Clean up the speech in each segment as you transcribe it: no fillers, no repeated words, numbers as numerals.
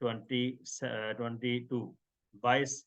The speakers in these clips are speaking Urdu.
22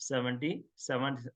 77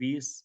20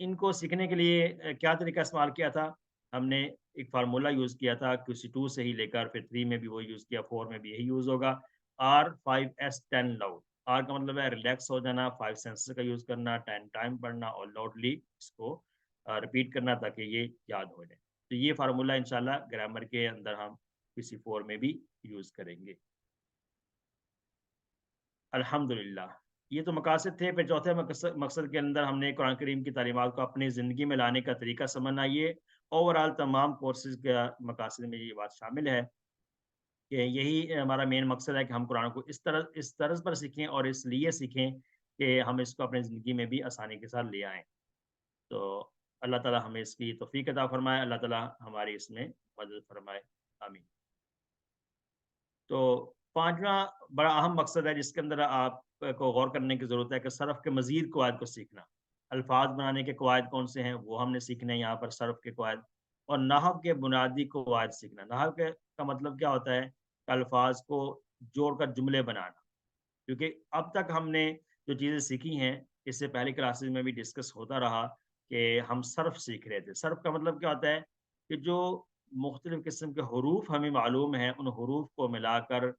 ان کو سیکھنے کے لیے کیا طریقہ استعمال کیا تھا؟ ہم نے ایک فارمولا یوز کیا تھا QC2 سے ہی لے کر پھر 3 میں بھی وہ یوز کیا، 4 میں بھی یہی یوز ہوگا۔ R5S10 لاؤڈ، آر کا مطلب ہے ریلیکس ہو جانا، 5 سینسز کا یوز کرنا، 10 ٹائم پڑھنا اور لاؤڈلی اس کو ریپیٹ کرنا تاکہ یہ یاد ہو جائے۔ تو یہ فارمولا انشاءاللہ گرامر کے اندر ہم QC4 میں بھی یوز کریں گے۔ الحمدللہ، یہ تو مقاصد تھے۔ پھر چوتھے مقصد کے اندر ہم نے قرآن کریم کی تعلیمات کو اپنی زندگی میں لانے کا طریقہ سمجھنا۔ یہ اوورآل تمام کورسز کا مقاصد میں یہ بات شامل ہے کہ یہی ہمارا مین مقصد ہے کہ ہم قرآن کو اس طرز پر سیکھیں اور اس لیے سیکھیں کہ ہم اس کو اپنی زندگی میں بھی آسانی کے ساتھ لے آئیں۔ تو اللہ تعالی ہمیں اس کی توفیق عطا فرمائے، اللہ تعالی ہماری اس میں مدد فرمائے، آمین۔ تو پانچواں بڑا اہم مقصد ہے جس کے اندر آپ کو غور کرنے کی ضرورت ہے کہ صرف کے مزید قواعد کو سیکھنا۔ الفاظ بنانے کے قواعد کون سے ہیں وہ ہم نے سیکھنے ہیں یہاں پر، صرف کے قواعد، اور نحو کے بنیادی قواعد سیکھنا۔ نحو کا مطلب کیا ہوتا ہے؟ کہ الفاظ کو جوڑ کر جملے بنانا، کیونکہ اب تک ہم نے جو چیزیں سیکھی ہیں، اس سے پہلے کلاسز میں بھی ڈسکس ہوتا رہا کہ ہم صرف سیکھ رہے تھے۔ صرف کا مطلب کیا ہوتا ہے؟ کہ جو مختلف قسم کے حروف ہمیں معلوم ہیں، ان حروف کو ملا کر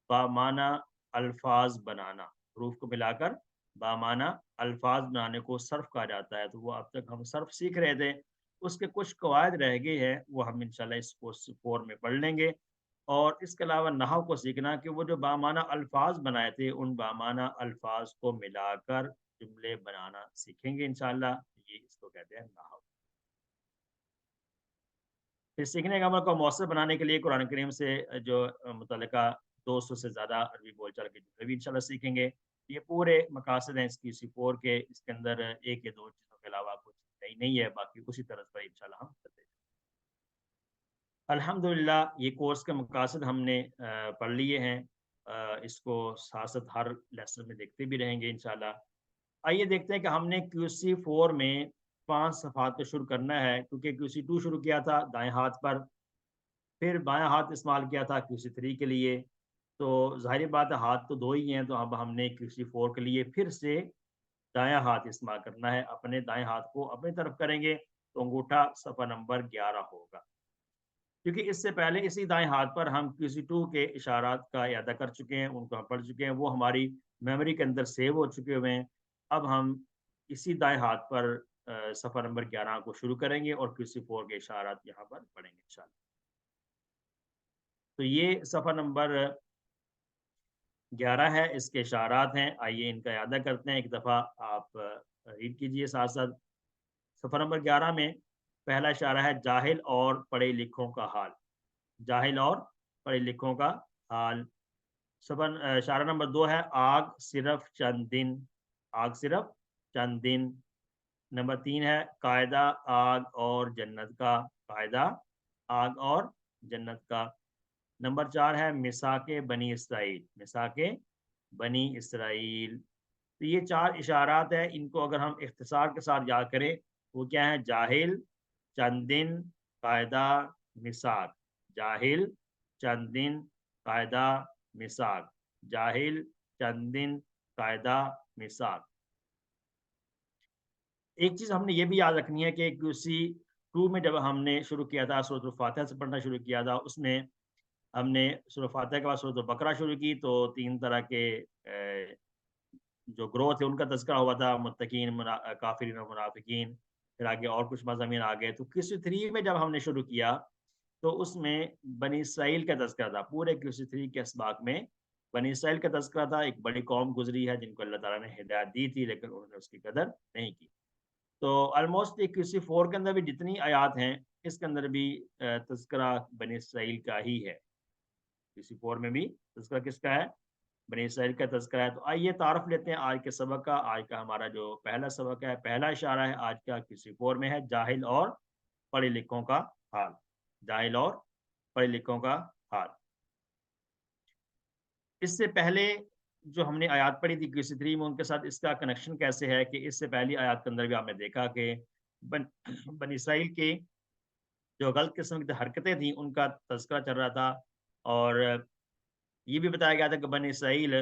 بامعنی الفاظ بنانا۔ حروف کو ملا کر بامعنی الفاظ بنانے کو صرف کہا جاتا ہے۔ تو وہ اب تک ہم صرف سیکھ رہے تھے، اس کے کچھ قواعد رہ گئے ہیں، وہ ہم انشاءاللہ اس کورس 4 میں پڑھ لیں گے۔ اور اس کے علاوہ نحو کو سیکھنا کہ وہ جو بامعنی الفاظ بنائے تھے، ان بامعنی الفاظ کو ملا کر جملے بنانا سیکھیں گے انشاءاللہ۔ یہ اس کو کہتے ہیں نحو۔ پھر سیکھنے کے عمل کو مؤثر بنانے کے لیے قرآن کریم سے جو متعلقہ 200 سے زیادہ عربی بول چال کے جملے بھی انشاءاللہ سیکھیں گے۔ یہ پورے مقاصد ہیں اس کی QC4 کے، اس کے اندر ایک یا دو چیزوں کے علاوہ کچھ نہیں ہے، باقی اسی طرح پر انشاءاللہ ہم کرتے ہیں۔ الحمدللہ یہ کورس کے مقاصد ہم نے پڑھ لیے ہیں، اس کو ساتھ ساتھ ہر لیسن میں دیکھتے بھی رہیں گے انشاءاللہ۔ آئیے دیکھتے ہیں کہ ہم نے QC4 میں 5 صفحات کو شروع کرنا ہے، کیونکہ QC2 شروع کیا تھا دائیں ہاتھ پر، پھر بایاں ہاتھ استعمال کیا تھا QC3 کے لیے۔ تو ظاہری بات ہے ہاتھ تو دو ہی ہیں، تو اب ہم نے QC4 کے لیے پھر سے دایاں ہاتھ استعمال کرنا ہے۔ اپنے دائیں ہاتھ کو اپنی طرف کریں گے تو انگوٹھا صفحہ نمبر 11 ہوگا، کیونکہ اس سے پہلے اسی دائیں ہاتھ پر ہم QC2 کے اشارات کا اعادہ کر چکے ہیں، ان کو ہم پڑھ چکے ہیں، وہ ہماری میموری کے اندر سیو ہو چکے ہوئے ہیں۔ اب ہم اسی دائیں ہاتھ پر صفحہ نمبر 11 کو شروع کریں گے اور QC4 کے اشارات یہاں پر پڑھیں گے انشاءاللہ۔ تو یہ صفحہ نمبر 11 ہے، اس کے اشارات ہیں۔ آئیے ان کا اعادہ کرتے ہیں، ایک دفعہ آپ ریڈ کیجئے ساتھ ساتھ۔ صفحہ نمبر 11 میں پہلا اشارہ ہے جاہل اور پڑھے لکھوں کا حال۔ جاہل اور پڑھے لکھوں کا حال۔ اشارہ نمبر 2 ہے آگ صرف چند دن۔ آگ صرف چند دن۔ نمبر 3 ہے قاعدہ آگ اور جنت کا۔ قاعدہ آگ اور جنت کا۔ نمبر 4 ہے میثاق بنی اسرائیل۔ میثاق بنی اسرائیل۔ تو یہ 4 اشارات ہیں، ان کو اگر ہم اختصار کے ساتھ یاد کریں وہ کیا ہے؟ جاہل، چند دن، قاعدہ، میثاق۔ جاہل، چند دن، قاعدہ، میثاق۔ جاہل، چند دن، قاعدہ، میثاق۔ ایک چیز ہم نے یہ بھی یاد رکھنی ہے کہ QC2 میں جب ہم نے شروع کیا تھا، سورۃ الفاتحہ سے پڑھنا شروع کیا تھا، اس میں ہم نے سورۃ الفاتحہ کے بعد سورۃ البقرہ شروع کی، تو 3 طرح کے جو گروہ تھے ان کا تذکرہ ہوا تھا، متقین، کافرین اور منافقین۔ پھر آگے اور کچھ مضامین آگئے۔ تو QC3 میں جب ہم نے شروع کیا تو اس میں بنی اسرائیل کا تذکرہ تھا۔ پورے QC3 کے اسباق میں بنی اسرائیل کا تذکرہ تھا۔ ایک بڑی قوم گزری ہے جن کو اللہ تعالیٰ نے ہدایت دی تھی، لیکن انہوں نے اس کی قدر نہیں کی۔ تو آلموسٹ QC4 کے اندر بھی جتنی آیات ہیں، اس کے اندر بھی تذکرہ بنی اسرائیل کا ہی ہے۔ QC4 میں بھی تذکرہ کس کا ہے؟ بنی اسرائیل کا تذکرہ ہے۔ تو آئیے تعارف لیتے ہیں آج کے سبق کا۔ آج کا ہمارا جو پہلا سبق ہے، پہلا اشارہ ہے آج کا QC4 میں ہے جاہل اور پڑھے لکھوں کا حال۔ جاہل اور پڑھے لکھوں کا حال۔ اس سے پہلے جو ہم نے آیات پڑھی تھی QC3 میں، ان کے ساتھ اس کا کنیکشن کیسے ہے کہ اس سے پہلی آیات کے اندر بھی آپ نے دیکھا کہ بنی اسرائیل کے جو غلط قسم کی حرکتیں تھیں ان کا تذکرہ چل رہا تھا، اور یہ بھی بتایا گیا تھا کہ بنی اسرائیل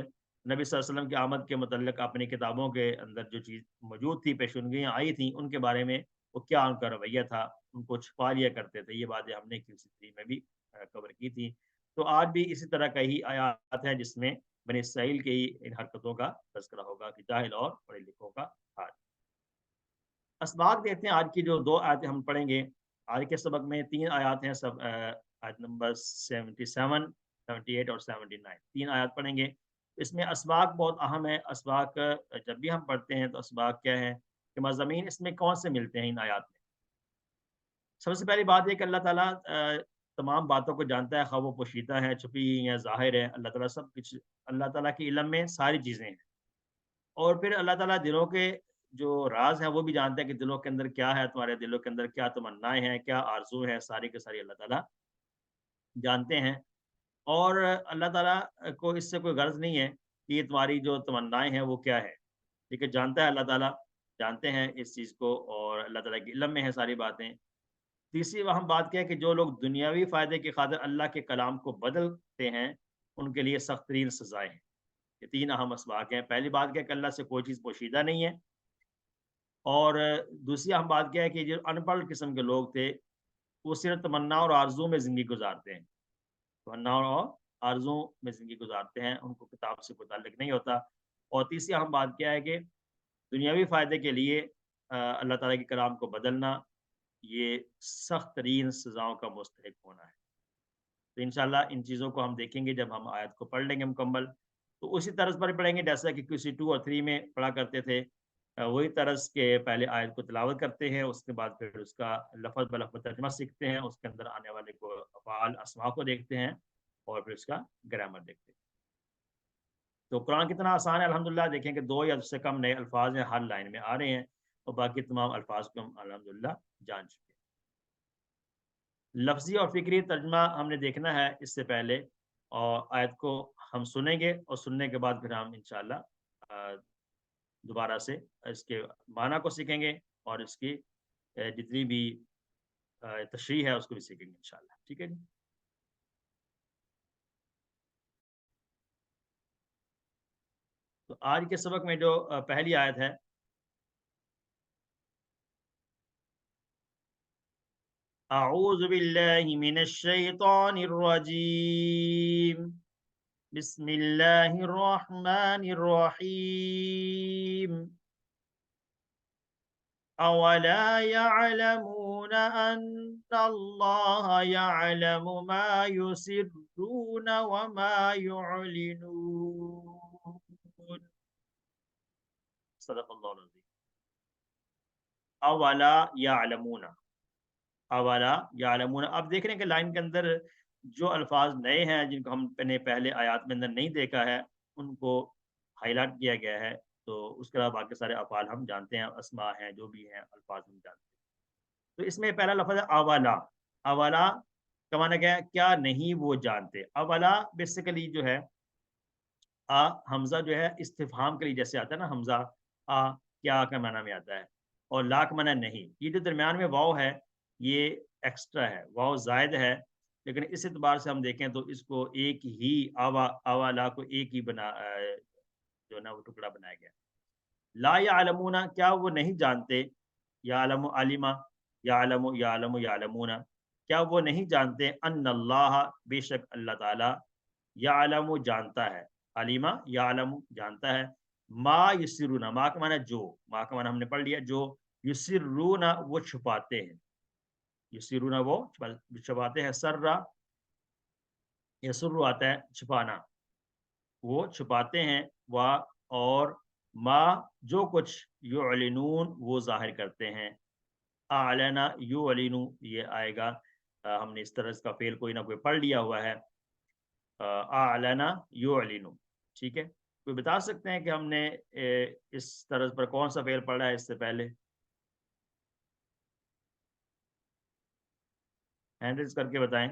نبی صلی اللہ علیہ وسلم کی آمد کے متعلق اپنی کتابوں کے اندر جو چیز موجود تھی، پیشنگوئیاں آئی تھیں، ان کے بارے میں وہ کیا ان کا رویہ تھا، ان کو چھپا لیا کرتے تھے. یہ باتیں ہم نے QC3 میں بھی کور کی تھی. تو آج بھی اسی طرح کا ہی آیات ہیں جس میں بنی اسرائیل کی ہی ان حرکتوں کا تذکرہ ہوگا کہ جاہل اور پڑھے لکھوں کا حال. اسباق دیکھتے ہیں آج کی جو 2 آیتیں ہم پڑھیں گے. آج کے سبق میں 3 آیات ہیں، سب آیت نمبر 77، 78 اور 79، 3 آیات پڑھیں گے. اس میں اسباق بہت اہم ہے. اسباق جب بھی ہم پڑھتے ہیں تو اسباق کیا ہے کہ مضامین اس میں کون سے ملتے ہیں ان آیات میں. سب سے پہلی بات یہ کہ اللہ تعالیٰ تمام باتوں کو جانتا ہے، خواہ وہ پوشیدہ ہے، چھپی یا ظاہر ہے. اللہ تعالیٰ سب کچھ، اللہ تعالیٰ کے علم میں ساری چیزیں ہیں. اور پھر اللہ تعالیٰ دلوں کے جو راز ہیں وہ بھی جانتا ہے کہ دلوں کے اندر کیا ہے، تمہارے دلوں کے اندر کیا تمنائیں ہیں، کیا آرزو ہے، ساری کے ساری اللہ تعالیٰ جانتے ہیں. اور اللہ تعالیٰ کو اس سے کوئی غرض نہیں ہے کہ یہ تمہاری جو تمنائیں ہیں وہ کیا ہے. ٹھیک ہے، جانتا ہے اللہ تعالیٰ، جانتے ہیں اس چیز کو، اور اللہ تعالیٰ کے علم میں ہے ساری باتیں. تیسری اہم بات کیا ہے کہ جو لوگ دنیاوی فائدے کی خاطر اللہ کے کلام کو بدلتے ہیں ان کے لیے سخت ترین سزائیں ہیں. یہ 3 اہم اسباق ہیں. پہلی بات کیا ہے کہ اللہ سے کوئی چیز پوشیدہ نہیں ہے. اور دوسری اہم بات کیا ہے کہ جو ان پڑھ قسم کے لوگ تھے وہ صرف تمنا اور آرزو میں زندگی گزارتے ہیں. تمنا اور آرزو میں زندگی گزارتے ہیں، ان کو کتاب سے کوئی تعلق نہیں ہوتا. اور تیسری اہم بات کیا ہے کہ دنیاوی فائدے کے لیے اللہ تعالیٰ کے کلام کو بدلنا یہ سخت ترین سزاؤں کا مستحق ہونا ہے. تو انشاءاللہ ان چیزوں کو ہم دیکھیں گے جب ہم آیت کو پڑھ لیں گے مکمل. تو اسی طرز پر پڑھیں گے جیسا کہ QC2 اور 3 میں پڑھا کرتے تھے. وہی طرز کے پہلے آیت کو تلاوت کرتے ہیں، اس کے بعد پھر اس کا لفظ بلفظ ترجمہ سیکھتے ہیں، اس کے اندر آنے والے کو افعال اسماء کو دیکھتے ہیں، اور پھر اس کا گرامر دیکھتے ہیں. تو قرآن کتنا آسان ہے الحمدللہ. دیکھیں کہ 2 یا اس سے کم نئے الفاظ ہیں ہر لائن میں آ رہے ہیں، اور باقی تمام الفاظ کو ہم الحمدللہ جان چکے ہیں. لفظی اور فکری ترجمہ ہم نے دیکھنا ہے اس سے پہلے، اور آیت کو ہم سنیں گے، اور سننے کے بعد پھر ہم انشاءاللہ دوبارہ سے اس کے معنی کو سیکھیں گے، اور اس کی جتنی بھی تشریح ہے اس کو بھی سیکھیں گے انشاءاللہ. ٹھیک ہے جی. تو آج کے سبق میں جو پہلی آیت ہے، اعوذ باللہ من الشیطان الرجیم، بسم اللہ الرحمن الرحیم. اولا يعلمون ان اللہ يعلم ما يسرون وما يعلنون. صدق اللہ العظیم. اولا يعلمون، اولا یعلمون. اب دیکھ رہے ہیں کہ لائن کے اندر جو الفاظ نئے ہیں جن کو ہم نے پہلے آیات میں اندر نہیں دیکھا ہے ان کو ہائی لائٹ کیا گیا ہے. تو اس کے علاوہ باقی سارے افعال ہم جانتے ہیں، اسماء ہیں، جو بھی ہیں الفاظ ہم جانتے ہیں. تو اس میں پہلا لفظ ہے اولا. اولا کا معنی کیا ہے؟ کیا نہیں وہ جانتے. اولا بیسیکلی جو ہے حمزہ جو ہے استفہام کے لیے جیسے آتا ہے نا، حمزہ کیا کا معنی میں آتا ہے، اور لا کا معنی نہیں. یہ جو درمیان میں واو ہے یہ ایکسٹرا ہے، واو زائد ہے. لیکن اس اعتبار سے ہم دیکھیں تو اس کو ایک ہی اولا کو ایک ہی بنا جو نا وہ ٹکڑا بنایا گیا. لا یعلمون، کیا وہ نہیں جانتے. یعلم عالمہ، یعلم یعلمون، کیا وہ نہیں جانتے. ان اللہ، بے شک اللہ تعالی، یعلم جانتا ہے، علیمہ یعلم جانتا ہے. ما یسرون، ما کا معنی جو، ما کا معنی ہم نے پڑھ لیا جو. یسرون وہ چھپاتے ہیں، یسرون وہ چھپاتے ہیں. سرا یسر آتا ہے چھپانا، وہ چھپاتے ہیں. اور ما جو کچھ یعلنون وہ ظاہر کرتے ہیں. اعلنا یعلن یہ آئے گا. ہم نے اس طرح کا فعل کوئی نہ کوئی پڑھ لیا ہوا ہے، اعلنا یعلن. ٹھیک ہے، کوئی بتا سکتے ہیں کہ ہم نے اس طرز پر کون سا فعل پڑھا ہے اس سے پہلے؟ ہینڈ ریز کر کے بتائیں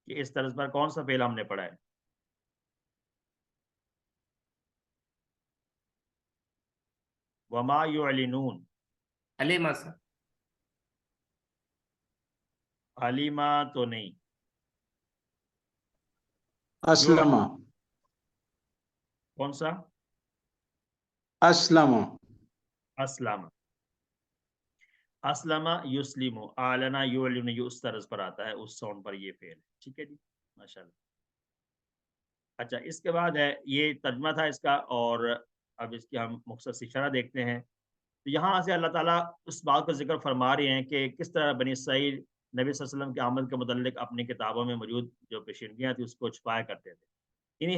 کہ اس طرز پر کون سا فعل ہم نے پڑھا ہے. وما یعلنون. علیما سر. علیما تو نہیں. اسلم. کون سا؟ اسلم. اسلم. اسلم یسلم، اعلنا یعلن، یہ اس طرز پر آتا ہے، اس ساؤنڈ پر یہ فعل ہے. ٹھیک ہے جی، ماشاءاللہ. اچھا، اس کے بعد ہے یہ ترجمہ تھا اس کا، اور اب اس کی ہم مختصر سی شرح دیکھتے ہیں. تو یہاں سے اللہ تعالیٰ اس بات کا ذکر فرما رہے ہیں کہ کس طرح بنی اسرائیل نبی صلی اللہ علیہ وسلم کے عمل کے متعلق اپنی کتابوں میں موجود جو پیشنگیاں تھیں اس کو چھپایا کرتے تھے. یعنی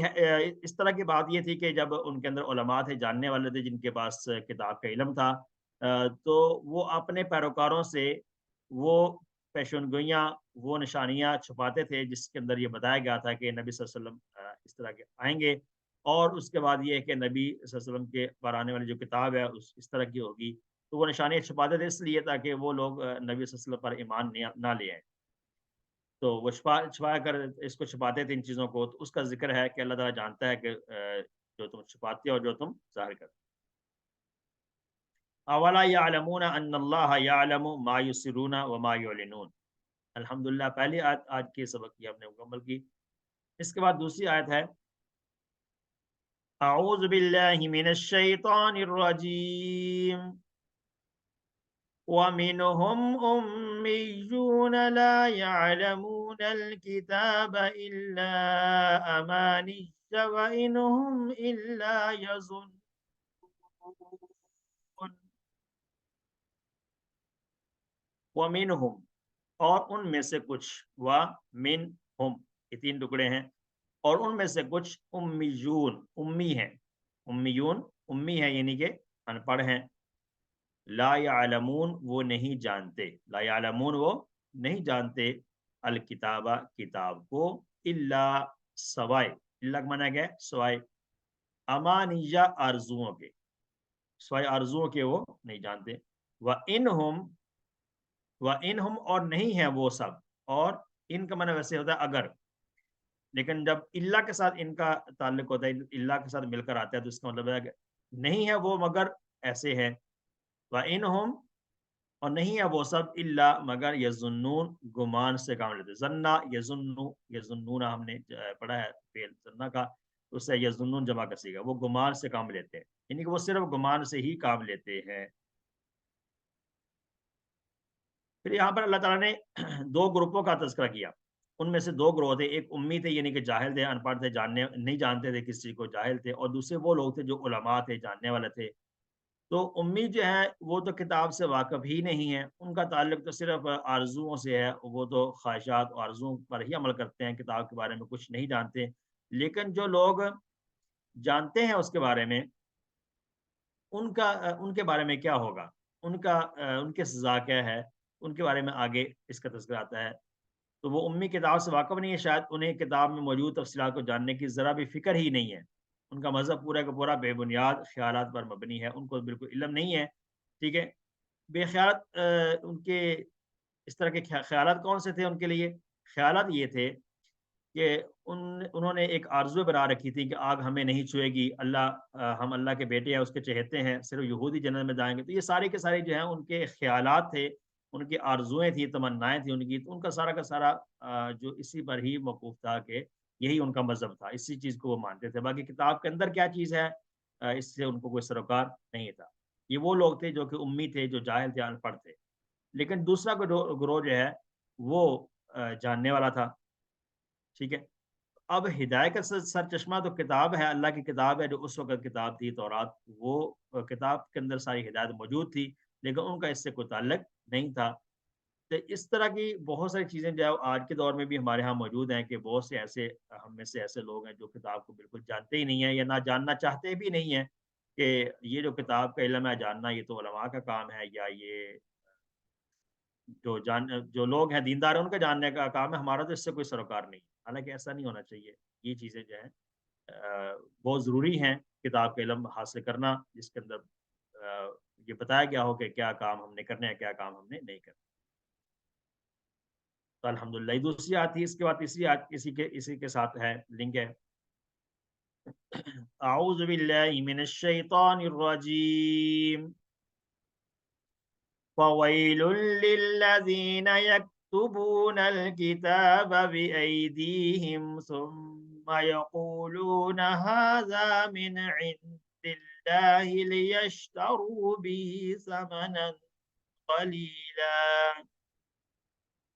اس طرح کی بات یہ تھی کہ جب ان کے اندر علماء تھے، جاننے والے تھے، جن کے پاس کتاب کا علم تھا، تو وہ اپنے پیروکاروں سے وہ پیشن گوئیاں، وہ نشانیاں چھپاتے تھے جس کے اندر یہ بتایا گیا تھا کہ نبی صلی اللہ علیہ وسلم اس طرح کے آئیں گے، اور اس کے بعد یہ ہے کہ نبی صلی اللہ علیہ وسلم کے پر آنے والی جو کتاب ہے اس طرح کی ہوگی. تو وہ نشانیاں چھپاتے تھے اس لیے تاکہ وہ لوگ نبی صلی اللہ علیہ وسلم پر ایمان نہ لے آئیں. تو وہ چھپایا کر اس کو چھپاتے تھے ان چیزوں کو. تو اس کا ذکر ہے کہ اللہ تعالیٰ جانتا ہے کہ جو تم چھپاتے ہو اور جو تم ظاہر کرتے. اولا یعلمون ان اللہ یعلم ما یسرون وما یعلنون. الحمدللہ پہلی آیت آج کے سبق کی ہم نے مکمل کی. اس کے بعد دوسری آیت ہے اعوذ باللہ من الشیطان الرجیم وَمِنْهُمْ أُمِّيُّونَ لَا يَعْلَمُونَ الْكِتَابَ إِلَّا أَمَانِيَّ وَإِنْ هُمْ إِلَّا يَظُنُّونَ. وَمِنْهُمْ، اور ان میں سے کچھ، وَمِنْهُمْ یہ تین ٹکڑے ہیں، اور ان میں سے کچھ امیون، امی ہیں. امیون امی ہے یعنی کہ ان پڑھ ہیں. لا یعلمون وہ نہیں جانتے، لا یعلمون وہ نہیں جانتے، الکتابہ کتاب کو، الا سوائے، اللہ کا معنی کیا ہے؟ سوائے، امانیہ آرزوؤں کے، سوائے آرزوؤں کے وہ نہیں جانتے. وَإِنْهُمْ اور نہیں ہیں وہ سب، اور ان کا معنی ویسے ہوتا ہے اگر، لیکن جب اللہ کے ساتھ ان کا تعلق ہوتا ہے، اللہ کے ساتھ مل کر آتا ہے، تو اس کا مطلب ہے کہ نہیں ہے وہ مگر ایسے ہیں. وَإِنْهُمْ اور نہیں ہے وہ سب، اللہ مگر یظنون گمان سے کام لیتے. ظنّا یظنّ، یظنون ہم نے پڑھا ہے فعل ظنّا کا، اس سے یظنون جمع کا صیغہ، وہ گمان سے کام لیتے ہیں، یعنی کہ وہ صرف گمان سے ہی کام لیتے ہیں. پھر یہاں پر اللہ تعالیٰ نے دو گروپوں کا تذکرہ کیا. ان میں سے دو گروہ تھے، ایک امی تھے یعنی کہ جاہل تھے، ان پڑھ تھے، نہیں جانتے تھے کسی کو، جاہل تھے، اور دوسرے وہ لوگ تھے جو علماء تھے، جاننے والے تھے. تو امی جو ہے وہ تو کتاب سے واقف ہی نہیں ہے، ان کا تعلق تو صرف آرزوؤں سے ہے، وہ تو خواہشات اور آرزوؤں پر ہی عمل کرتے ہیں، کتاب کے بارے میں کچھ نہیں جانتے. لیکن جو لوگ جانتے ہیں اس کے بارے میں، ان کے بارے میں کیا ہوگا، ان کے سزا کیا ہے، ان کے بارے میں آگے اس کا تذکرہ آتا ہے. تو وہ امی کتاب سے واقف نہیں ہے، شاید انہیں کتاب میں موجود تفصیلات کو جاننے کی ذرا بھی فکر ہی نہیں ہے. ان کا مذہب پورا کا پورا بے بنیاد خیالات پر مبنی ہے، ان کو بالکل علم نہیں ہے. ٹھیک ہے، بے خیالات ان کے اس طرح کے خیالات کون سے تھے ان کے لیے؟ خیالات یہ تھے کہ انہوں نے ایک آرزو بنا رکھی تھی کہ آگ ہمیں نہیں چھوئے گی، ہم اللہ کے بیٹے ہیں، اس کے چہیتے ہیں، صرف یہودی جنت میں جائیں گے. تو یہ سارے کے سارے جو ہیں ان کے خیالات تھے، ان کی آرزویں تھیں، تمنائیں تھیں ان کی. تو ان کا سارا کا سارا جو اسی پر ہی موقوف تھا کہ یہی ان کا مذہب تھا، اسی چیز کو وہ مانتے تھے. باقی کتاب کے اندر کیا چیز ہے اس سے ان کو کوئی سروکار نہیں تھا. یہ وہ لوگ تھے جو کہ امی تھے، جو جاہل تھے، ان پڑھ تھے. لیکن دوسرا گروہ جو ہے وہ جاننے والا تھا. ٹھیک ہے، اب ہدایت کا سر چشمہ تو کتاب ہے، اللہ کی کتاب ہے، جو اس وقت کتاب تھی تورات. وہ کتاب کے اندر ساری ہدایت موجود تھی، لیکن ان کا اس سے کوئی تعلق نہیں تھا. تو اس طرح کی بہت ساری چیزیں جو ہے آج کے دور میں بھی ہمارے ہاں موجود ہیں، کہ بہت سے ایسے ہم میں سے ایسے لوگ ہیں جو کتاب کو بالکل جانتے ہی نہیں ہیں، یا نہ جاننا چاہتے بھی نہیں ہیں، کہ یہ جو کتاب کا علم ہے جاننا، یہ تو علماء کا کام ہے، یا یہ جو لوگ ہیں دیندار ہیں ان کا جاننے کا کام ہے، ہمارا تو اس سے کوئی سروکار نہیں. حالانکہ ایسا نہیں ہونا چاہیے. یہ چیزیں جو ہیں بہت ضروری ہیں، کتاب کا علم حاصل کرنا، جس کے اندر یہ بتایا گیا ہو کہ کیا کام ہم نے کرنے ہیں، کیا کام ہم نے نہیں کرنا. تو الحمدللہ یہ دوسری آیت تھی. اس کے بعد تیسری آیت اسی کے ساتھ ہے، لنک ہے. اعوذ باللہ من الشیطان الرجیم فویل للذین یکتبون الکتاب بأیدیہم ثم ثم يقولون هذا من عند الله ليشتروا به ثمنا قليلا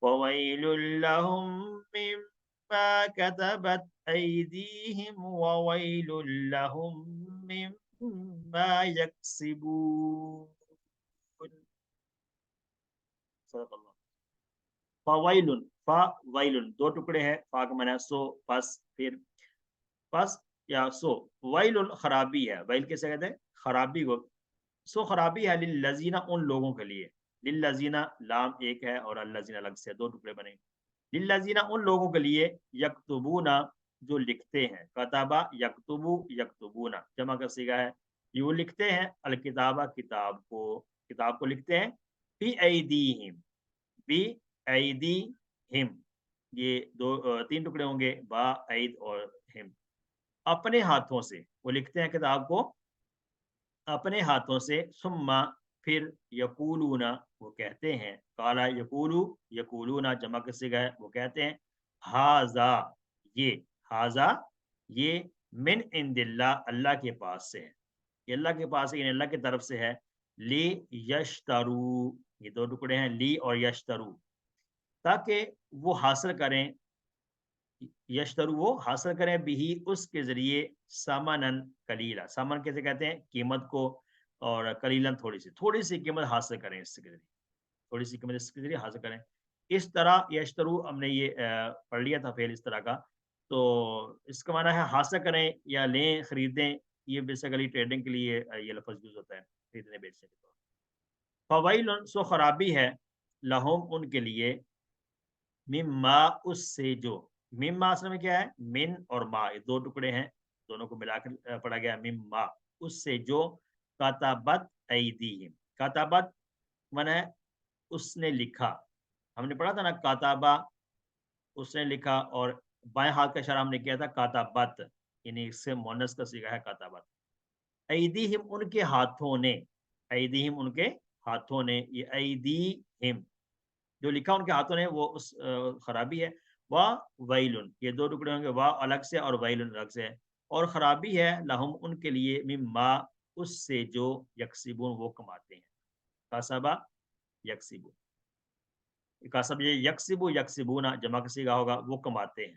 وويل لهم مما كتبت أيديهم وويل لهم مما يكسبون. صدق اللہ. فویلن، فا ویلن دو ٹکڑے ہیں، فا کا معنی سو پس پھر، پس یا سو، ویلن خرابی ہے، ویل کیسے کہتے ہیں خرابی کو، سو خرابی ہے للذین ان لوگوں کے لیے، للذین لام ایک ہے اور الذین الگ سے دو ٹکڑے بنے، للذین ان لوگوں کے لیے یکتبون جو لکھتے ہیں، کتابہ یکتبو یکتبون جمع کا صیغہ ہے، یہ وہ لکھتے ہیں الکتابہ کتاب کو لکھتے ہیں، فی ایدیہم، بی ایدیہم، یہ دو تین ٹکڑے ہوں گے، با عید اور ہم، اپنے ہاتھوں سے وہ لکھتے ہیں کتاب کو اپنے ہاتھوں سے، ثم پھر یقولون وہ کہتے ہیں، کالا یقولو یقولون جمع کا صیغہ ہے، وہ کہتے ہیں ہاذا یہ، ہاذا یہ، من عند اللہ اللہ کے پاس سے ہے، یہ اللہ کے پاس ہے یعنی اللہ کی طرف سے ہے، لی یشترو یہ دو ٹکڑے ہیں لی اور یشترو، تاکہ وہ حاصل کریں، یشترو وہ حاصل کریں بھی اس کے ذریعے سامنن کلیلا، سامن کیسے کہتے ہیں قیمت کو، اور کلیلن تھوڑی سی قیمت حاصل کریں اس کے ذریعے، تھوڑی سی قیمت اس کے ذریعے حاصل کریں، اس طرح یشترو ہم نے یہ پڑھ لیا تھا فعل اس طرح کا، تو اس کا معنی ہے حاصل کریں یا لیں خریدیں، یہ بیسیکلی ٹریڈنگ کے لیے یہ لفظ یوز ہوتا ہے خریدنے بیچنے کے طور پر. فویل سو خرابی ہے، لہم ان کے لیے، مما اس سے جو، مما اصل میں کیا ہے من اور ما یہ دو ٹکڑے ہیں، دونوں کو ملا کر پڑھا گیا مما اس سے جو، کتابت ایدیہم، کتابت من ہے اس نے لکھا، ہم نے پڑھا تھا نا کاتابہ اس نے لکھا، اور بائیں ہاتھ کا اشارہ ہم نے کیا تھا کاتابت، یعنی اس سے مونس کا صیغہ ہے کاتابت، ایدیہم ان کے ہاتھوں نے، ایدیہم ان کے ہاتھوں نے، یہ ایدیہم جو لکھا ان کے ہاتھوں نے وہ اس خرابی ہے، وا ویلن یہ دو ٹکڑے ہوں گے، وا الگ سے اور ویلن الگ سے ہے، اور خرابی ہے لہم ان کے لیے، مما اس سے جو، یکسبون وہ کماتے ہیں، کاسبہ یکسبو، کاسب یہ یکسبو یکسبون جمع کا صیغہ ہوگا وہ کماتے ہیں.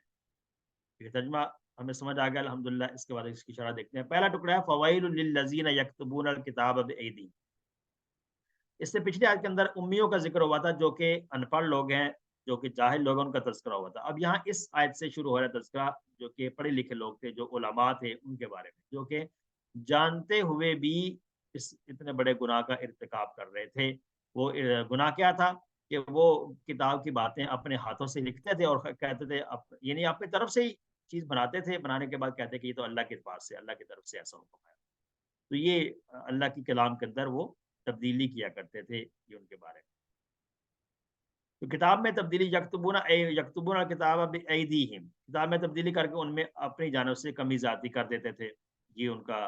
یہ ترجمہ ہمیں سمجھ آ گیا الحمدللہ. اس کے بعد اس کی شرح دیکھتے ہیں. پہلا ٹکڑا ہے فوائل للذین یکتبون الکتاب بایدیہم. اس سے پچھلی آیت کے اندر امیوں کا ذکر ہوا تھا جو کہ ان پڑھ لوگ ہیں، جو کہ جاہل لوگ ہیں، ان کا تذکرہ ہوا تھا. اب یہاں اس آیت سے شروع ہو رہا ہے تذکرہ جو کہ پڑھے لکھے لوگ تھے، جو علماء تھے، ان کے بارے میں، جو کہ جانتے ہوئے بھی اس اتنے بڑے گناہ کا ارتکاب کر رہے تھے. وہ گناہ کیا تھا کہ وہ کتاب کی باتیں اپنے ہاتھوں سے لکھتے تھے اور کہتے تھے یعنی اپنی طرف سے ہی چیز بناتے تھے، بنانے کے بعد کہتے کہ یہ تو اللہ کے پاس سے، اللہ کی طرف سے ایسا حکم ہے. تو یہ اللہ کی کلام کے اندر وہ تبدیلی کیا کرتے تھے، یہ ان کے بارے میں. تو کتاب میں تبدیلی، یکتبون الکتاب بایدیہم، کتاب میں تبدیلی کر کے ان میں اپنی جانب سے کمی زیادتی کر دیتے تھے، یہ ان کا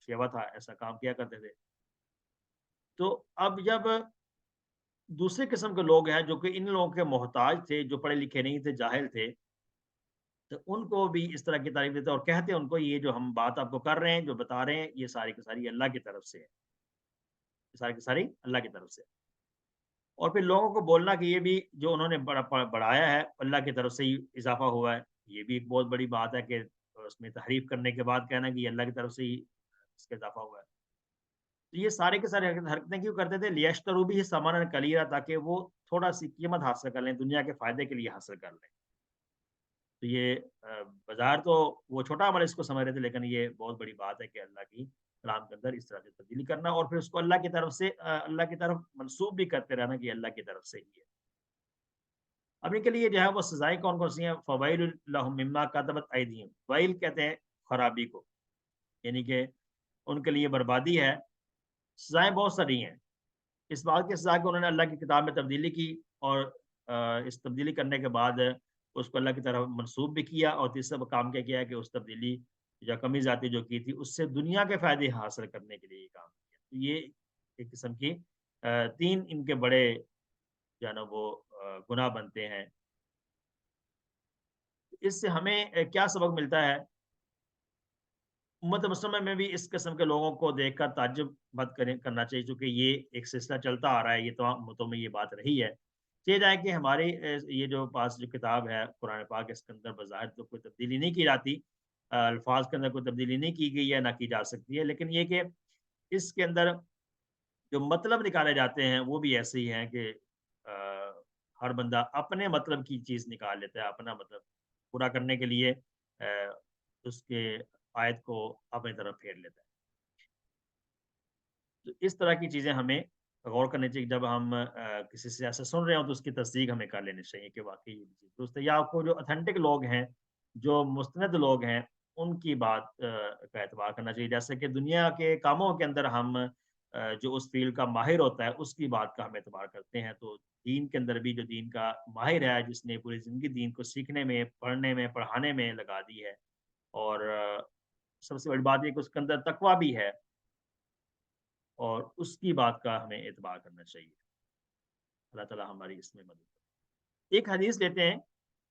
شیوا تھا، ایسا کام کیا کرتے تھے. تو اب جب دوسرے قسم کے لوگ ہیں جو کہ ان لوگوں کے محتاج تھے، جو پڑھے لکھے نہیں تھے، جاہل تھے، تو ان کو بھی اس طرح کی تعریف دیتے اور کہتے ہیں ان کو یہ جو ہم بات آپ کو کر رہے ہیں، جو بتا رہے ہیں، یہ ساری کی ساری اللہ کی طرف سے ہے، یہ ساری کی ساری اللہ کی طرف سے. اور پھر لوگوں کو بولنا کہ یہ بھی جو انہوں نے بڑھایا ہے اللہ کی طرف سے ہی اضافہ ہوا ہے، یہ بھی ایک بہت بڑی بات ہے کہ اس میں تحریف کرنے کے بعد کہنا کہ یہ اللہ کی طرف سے ہی اس کا اضافہ ہوا ہے. تو یہ سارے کے سارے حرکتیں کیوں کرتے تھے؟ لیشترو بھی سامان کلیرا، تاکہ وہ تھوڑا سی قیمت حاصل کر لیں، دنیا کے فائدے کے لیے حاصل کر لیں. تو یہ بازار تو وہ چھوٹا عمل اس کو سمجھ رہے تھے، لیکن یہ بہت بڑی بات ہے کہ اللہ کی کلام کے اندر اس طرح سے تبدیلی کرنا، اور پھر اس کو اللہ کی طرف سے اللہ کی طرف منسوب بھی کرتے رہنا کہ اللہ کی طرف سے ہی ہے. اب ان کے لیے جو ہے وہ سزائیں کون کون سی ہیں؟ فوائل لہم مما کتبت ایدیہم، ویل کہتے ہیں خرابی کو، یعنی کہ ان کے لیے بربادی ہے. سزائیں بہت ساری ہیں، اس بات کی سزا کہ انہوں نے اللہ کی کتاب میں تبدیلی کی، اور اس تبدیلی کرنے کے بعد اس کو اللہ کی طرف منسوب بھی کیا، اور تیسرا کام کیا کیا کہ اس تبدیلی یا کمی ذاتی جو کی تھی اس سے دنیا کے فائدے حاصل کرنے کے لیے یہ کام کیا. تو یہ ایک قسم کی تین ان کے بڑے جو ہے نا وہ گناہ بنتے ہیں. اس سے ہمیں کیا سبق ملتا ہے؟ امت مسلمہ میں بھی اس قسم کے لوگوں کو دیکھ کر تعجب مت کرنا چاہیے، چونکہ یہ ایک سلسلہ چلتا آ رہا ہے، یہ تمام امتوں میں یہ بات رہی ہے۔ یہ جائے کہ ہماری یہ جو پاس جو کتاب ہے قرآن پاک، اس کے اندر بظاہر تو کوئی تبدیلی نہیں کی جاتی، الفاظ کے اندر کوئی تبدیلی نہیں کی گئی ہے، نہ کی جا سکتی ہے، لیکن یہ کہ اس کے اندر جو مطلب نکالے جاتے ہیں وہ بھی ایسے ہی ہیں کہ آ، ہر بندہ اپنے مطلب کی چیز نکال لیتا ہے، اپنا مطلب پورا کرنے کے لیے اس کے آیت کو اپنی طرف پھیر لیتا ہے۔ تو اس طرح کی چیزیں ہمیں غور کرنی چاہیے، جب ہم کسی سے ایسا سن رہے ہوں تو اس کی تصدیق ہمیں کر لینی چاہیے کہ واقعی یہ چیز درست ہے، یا آپ کو جو اتھینٹک لوگ ہیں، جو مستند لوگ ہیں، ان کی بات کا اعتبار کرنا چاہیے۔ جیسے کہ دنیا کے کاموں کے اندر ہم جو اس فیلڈ کا ماہر ہوتا ہے اس کی بات کا ہم اعتبار کرتے ہیں، تو دین کے اندر بھی جو دین کا ماہر ہے، جس نے پوری زندگی دین کو سیکھنے میں، پڑھنے میں، پڑھانے میں لگا دی ہے، اور سب سے بڑی بات یہ کہ اس کے اندر تقویٰ بھی ہے، اور اس کی بات کا ہمیں اعتبار کرنا چاہیے۔ اللہ تعالیٰ ہماری اس میں مدد کرے۔ ایک حدیث لیتے ہیں،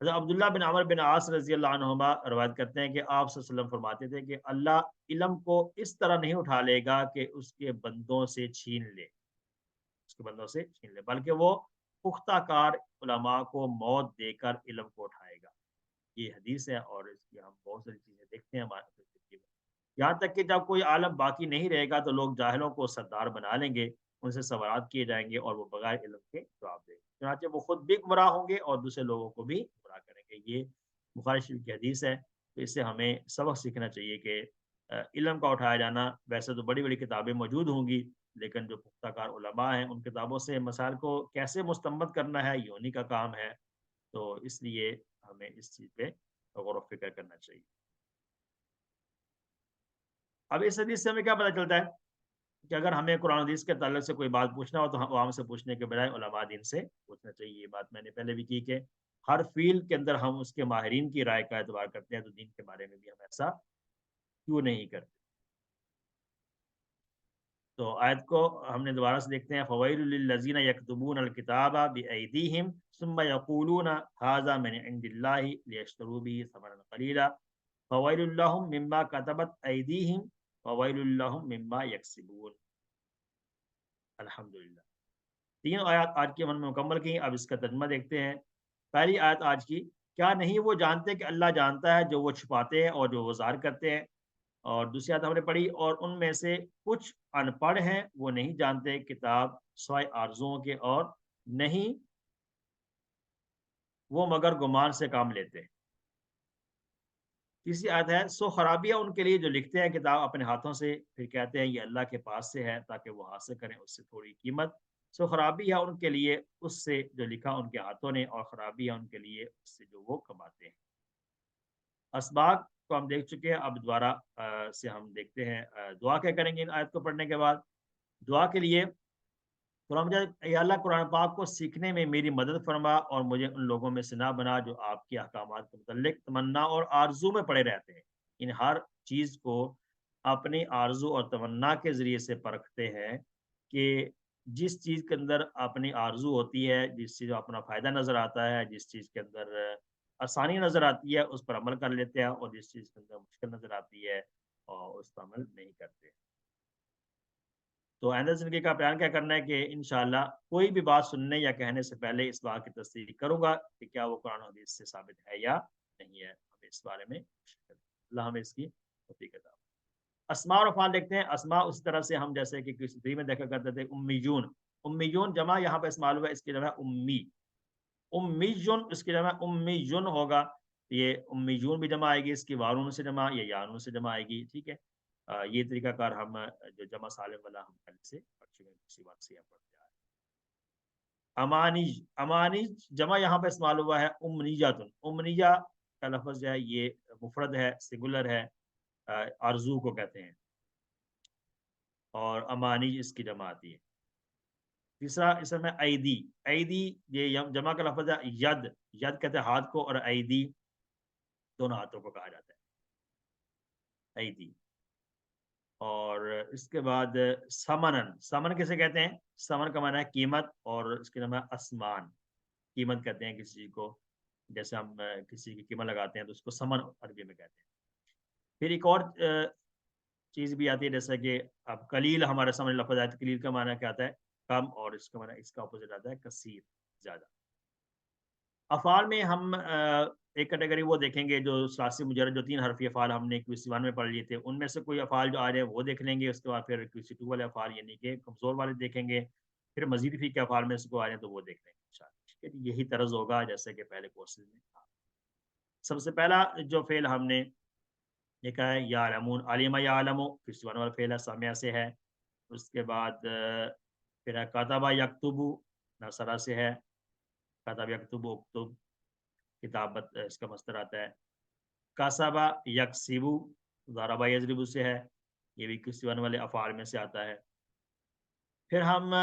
حضرت عبداللہ بن عمر بن عاص رضی اللہ عنہما روایت کرتے ہیں کہ آپ صلی اللہ علیہ وسلم فرماتے تھے کہ اللہ علم کو اس طرح نہیں اٹھا لے گا کہ اس کے بندوں سے چھین لے، اس کے بندوں سے چھین لے، بلکہ وہ پختہ کار علماء کو موت دے کر علم کو اٹھائے گا۔ یہ حدیث ہے، اور اس کی ہم بہت ساری چیزیں دیکھتے ہیں ہمارے زندگی میں، یہاں تک کہ جب کوئی عالم باقی نہیں رہے گا تو لوگ جاہلوں کو سردار بنا لیں گے، ان سے سوالات کیے جائیں گے اور وہ بغیر علم کے جواب دیں گے، چنانچہ وہ خود بھی گمراہ ہوں گے اور دوسرے لوگوں کو بھی گمراہ کریں گے۔ یہ بخاری شریف کی حدیث ہے، تو اس سے ہمیں سبق سیکھنا چاہیے کہ علم کا اٹھایا جانا، ویسے تو بڑی بڑی کتابیں موجود ہوں گی، لیکن جو پختہ کار علماء ہیں ان کتابوں سے مسائل کو کیسے مستنبط کرنا ہے، یہ انہی کا کام ہے، تو اس لیے ہمیں اس چیز پہ غور و فکر کرنا چاہیے۔ اب اس حدیث سے ہمیں کیا پتہ چلتا ہے کہ اگر ہمیں قرآن حدیث کے تعلق سے کوئی بات پوچھنا ہو تو ہم عوام سے پوچھنے کے بجائے علماء دین سے پوچھنا چاہیے۔ یہ بات میں نے پہلے بھی کی کہ ہر فیلڈ کے اندر ہم اس کے ماہرین کی رائے کا اعتبار کرتے ہیں، تو دین کے بارے میں بھی ہم ایسا کیوں نہیں کرتے؟ تو آیت کو ہم نے دوبارہ سے دیکھتے ہیں، فویل للذین یکتبون الکتاب بایدیہم ثم یقولون ھذا من عند اللہ لیشتروا به ثمنا قلیلا فویل لہم مما کتبت ایدیہم وویل لہم مما یکسبون۔ الحمدللہ، تین آیات آج کی ہم نے مکمل کی۔ اب اس کا ترجمہ دیکھتے ہیں۔ پہلی آیت آج کی، کیا نہیں وہ جانتے کہ اللہ جانتا ہے جو وہ چھپاتے ہیں اور جو وہ ظاہر کرتے ہیں؟ اور دوسری آیت ہم نے پڑھی، اور ان میں سے کچھ ان پڑھ ہیں، وہ نہیں جانتے کتاب سوائے آرزوؤں کے، اور نہیں وہ مگر گمان سے کام لیتے ہیں۔ تیسری آیت ہے، سو خرابیاں ان کے لیے جو لکھتے ہیں کتاب اپنے ہاتھوں سے، پھر کہتے ہیں یہ اللہ کے پاس سے ہے تاکہ وہ حاصل کریں اس سے تھوڑی قیمت۔ سو خرابی ہے ان کے لیے اس سے جو لکھا ان کے ہاتھوں نے، اور خرابی ہے ان کے لیے اس سے جو وہ کماتے ہیں۔ اسباق کو ہم دیکھ چکے ہیں، اب دوبارہ سے ہم دیکھتے ہیں دعا کیا کریں گے ان آیت کو پڑھنے کے بعد۔ دعا کے لیے قرآن مجید، اے اللہ قرآن پاک کو سیکھنے میں میری مدد فرما اور مجھے ان لوگوں میں سے نہ بنا جو آپ کے احکامات کے متعلق تمنا اور آرزو میں پڑے رہتے ہیں، ان ہر چیز کو اپنی آرزو اور تمنا کے ذریعے سے پرکھتے ہیں، کہ جس چیز کے اندر اپنی آرزو ہوتی ہے، جس چیز میں اپنا فائدہ نظر آتا ہے، جس چیز کے اندر آسانی نظر آتی ہے اس پر عمل کر لیتے ہیں، اور جس چیز کے اندر مشکل نظر آتی ہے اور اس پر عمل نہیں کرتے۔ تو آئندہ زندگی کا پلان کیا کرنا ہے کہ انشاءاللہ کوئی بھی بات سننے یا کہنے سے پہلے اس بات کی تصدیق کروں گا کہ کیا وہ قرآن و حدیث سے ثابت ہے یا نہیں ہے، ہمیں اس بارے میں کوشش کریں۔ اللہ ہمیں اس کی توفیق عطا فرمائے۔ اسماء اور افعال دیکھتے ہیں۔ اسماء اس طرح سے ہم جیسے کہ کسی تھری میں دیکھا کرتے تھے، امیون، امیون جمع یہاں پہ استعمال ہوا ہے، اس کی جمع ہے امی، امیون اس کی جمع امیون ہوگا، یہ امیون بھی جمع آئے گی، اس کی وارون سے جمع یا یانون سے جمع آئے گی، ٹھیک ہے۔ یہ طریقہ کار ہم جو جمع سالم والا ہم پہلے سے پڑھ چکے ہیں، کسی بات سے پڑھتے آ رہے ہیں۔ امانیج، امانیج جمع یہاں پہ استعمال ہوا ہے امنیجاتن، امنیہ کا لفظ جو ہے یہ مفرد ہے، سنگولر ہے، آرزو کو کہتے ہیں، اور امانیج اس کی جمع آتی ہے۔ تیسرا اس میں ایدی، ایدی یہ جمع کا لفظ ہے، ید، ید کہتے ہیں ہاتھ کو، اور ایدی دونوں ہاتھوں کو کہا جاتا ہے، ایدی۔ اور اس کے بعد سمنن، سمن کسے کہتے ہیں؟ سمن کا معنی ہے قیمت، اور اس کے نام ہے اسمان، قیمت کہتے ہیں کسی چیز کو۔ جیسے ہم کسی کی قیمت لگاتے ہیں تو اس کو سمن عربی میں کہتے ہیں۔ پھر ایک اور چیز بھی آتی ہے، جیسا کہ اب قلیل ہمارے سامنے لفظ آیا تو قلیل کا معنی کیا آتا ہے؟ کم، اور اس کا معنی اس کا اپوزٹ آتا ہے کثیر، زیادہ۔ افعال میں ہم ایک کیٹیگری وہ دیکھیں گے جو ثلاثی مجرد جو 3 حرفی افعال ہم نے QC1 میں پڑھ لیے تھے، ان میں سے کوئی افعال جو آ رہے ہیں وہ دیکھ لیں گے، اس کے بعد پھر QC2 والے افعال یعنی کہ کمزور والے دیکھیں گے، پھر مزید فی کے افعال میں سے کوئی آ رہے ہیں تو وہ دیکھ لیں گے انشاءاللہ، ٹھیک ہے جی؟ یہی طرز ہوگا جیسے کہ پہلے کورسز میں تھا۔ سب سے پہلا جو فعل ہم نے دیکھا ہے یعلمون، علم یعلم، QC1 والا فعل ہے، سامعہ سے ہے۔ اس کے بعد پھر ہے کتب یکتب، نصرہ سے ہے، کتب یکتب اکتب، کتابت اس کا مصدر آتا ہے۔ کسبہ یکسب، ضربہ یضرب سے ہے، یہ بھی QC1 والے افعال میں سے آتا ہے۔ پھر ہم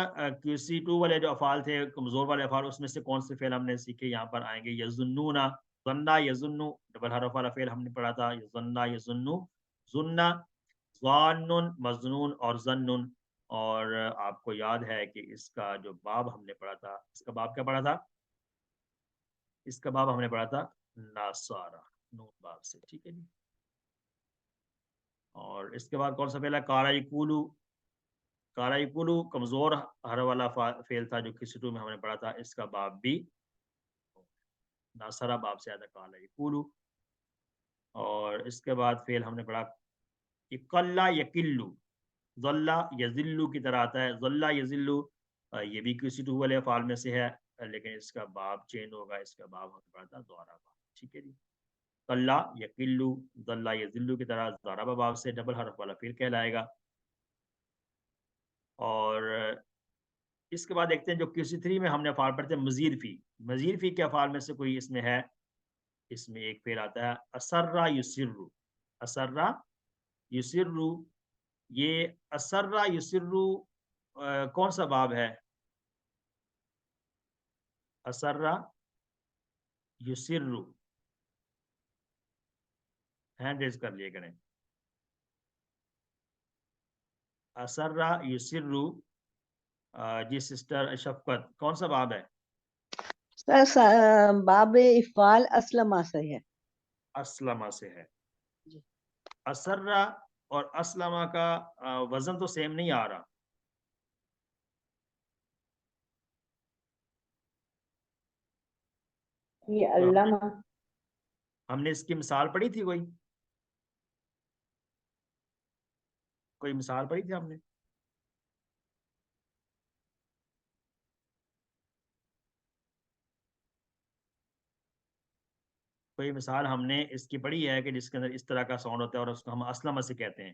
QC2 والے جو افعال تھے کمزور والے افعال، اس میں سے کون سے فعل ہم نے سیکھے یہاں پر آئیں گے؟ یظنون، ظن یظن، ڈبل حرف والا فعل ہم نے پڑھا تھا، ظن یظن، ظن، ظان، مظنون اور ظن۔ اور آپ کو یاد ہے کہ اس کا جو باب ہم نے پڑھا تھا، اس کا باب کیا پڑھا تھا؟ اس کا باب ہم نے پڑھا تھا ناسارا، نون باب سے، ٹھیک ہے جی۔ اور اس کے بعد کون سا فعل ہے؟ کارایکولو، کارایکولو کمزور ہر والا فعل تھا جو QC2 میں ہم نے پڑھا تھا، اس کا باب بھی ناصرہ باب سے آیا تھا، کارایکولو۔ اور اس کے بعد فعل ہم نے پڑھا اقلا یقلو، ظل یذلو کی طرح آتا ہے، ظل یذلو، یہ بھی QC2 والے افعال میں سے ہے، لیکن اس کا باب چینج ہوگا، اس کا باب ہم نے پڑھا تھا دوہرا باب، ٹھیک ہے جی۔ قلّ یقلو، ظل یذلو کی طرح ضرب باب سے ڈبل حرف والا فعل کہلائے گا۔ اور اس کے بعد دیکھتے ہیں جو QC3 میں ہم نے افعال پڑھتے ہیں مزید فی، مزید فی کے افعال میں سے کوئی اس میں ہے؟ اس میں ایک فعل آتا ہے اسرا یسرو، اسرا یسرو، یہ اسرا یسرو کون سا باب ہے؟ اسرا یسرو، ہینڈ ریز کر لیے کریں۔ اسرا یسرو، جی سسٹر شفقت، کون سا باب ہے؟ باب افعال اسلمہ سے ہے، اسلمہ سے ہے۔ جی۔ اسرا اور اسلمہ کا وزن تو سیم نہیں آ رہا، یہ تو علامہ، ہم نے اس کی مثال پڑھی تھی، کوئی مثال پڑھی تھی ہم نے؟ کوئی مثال ہم نے اس کی پڑھی ہے کہ جس کے اندر اس طرح کا ساؤنڈ ہوتا ہے اور اس کو ہم اسلمہ سے کہتے ہیں؟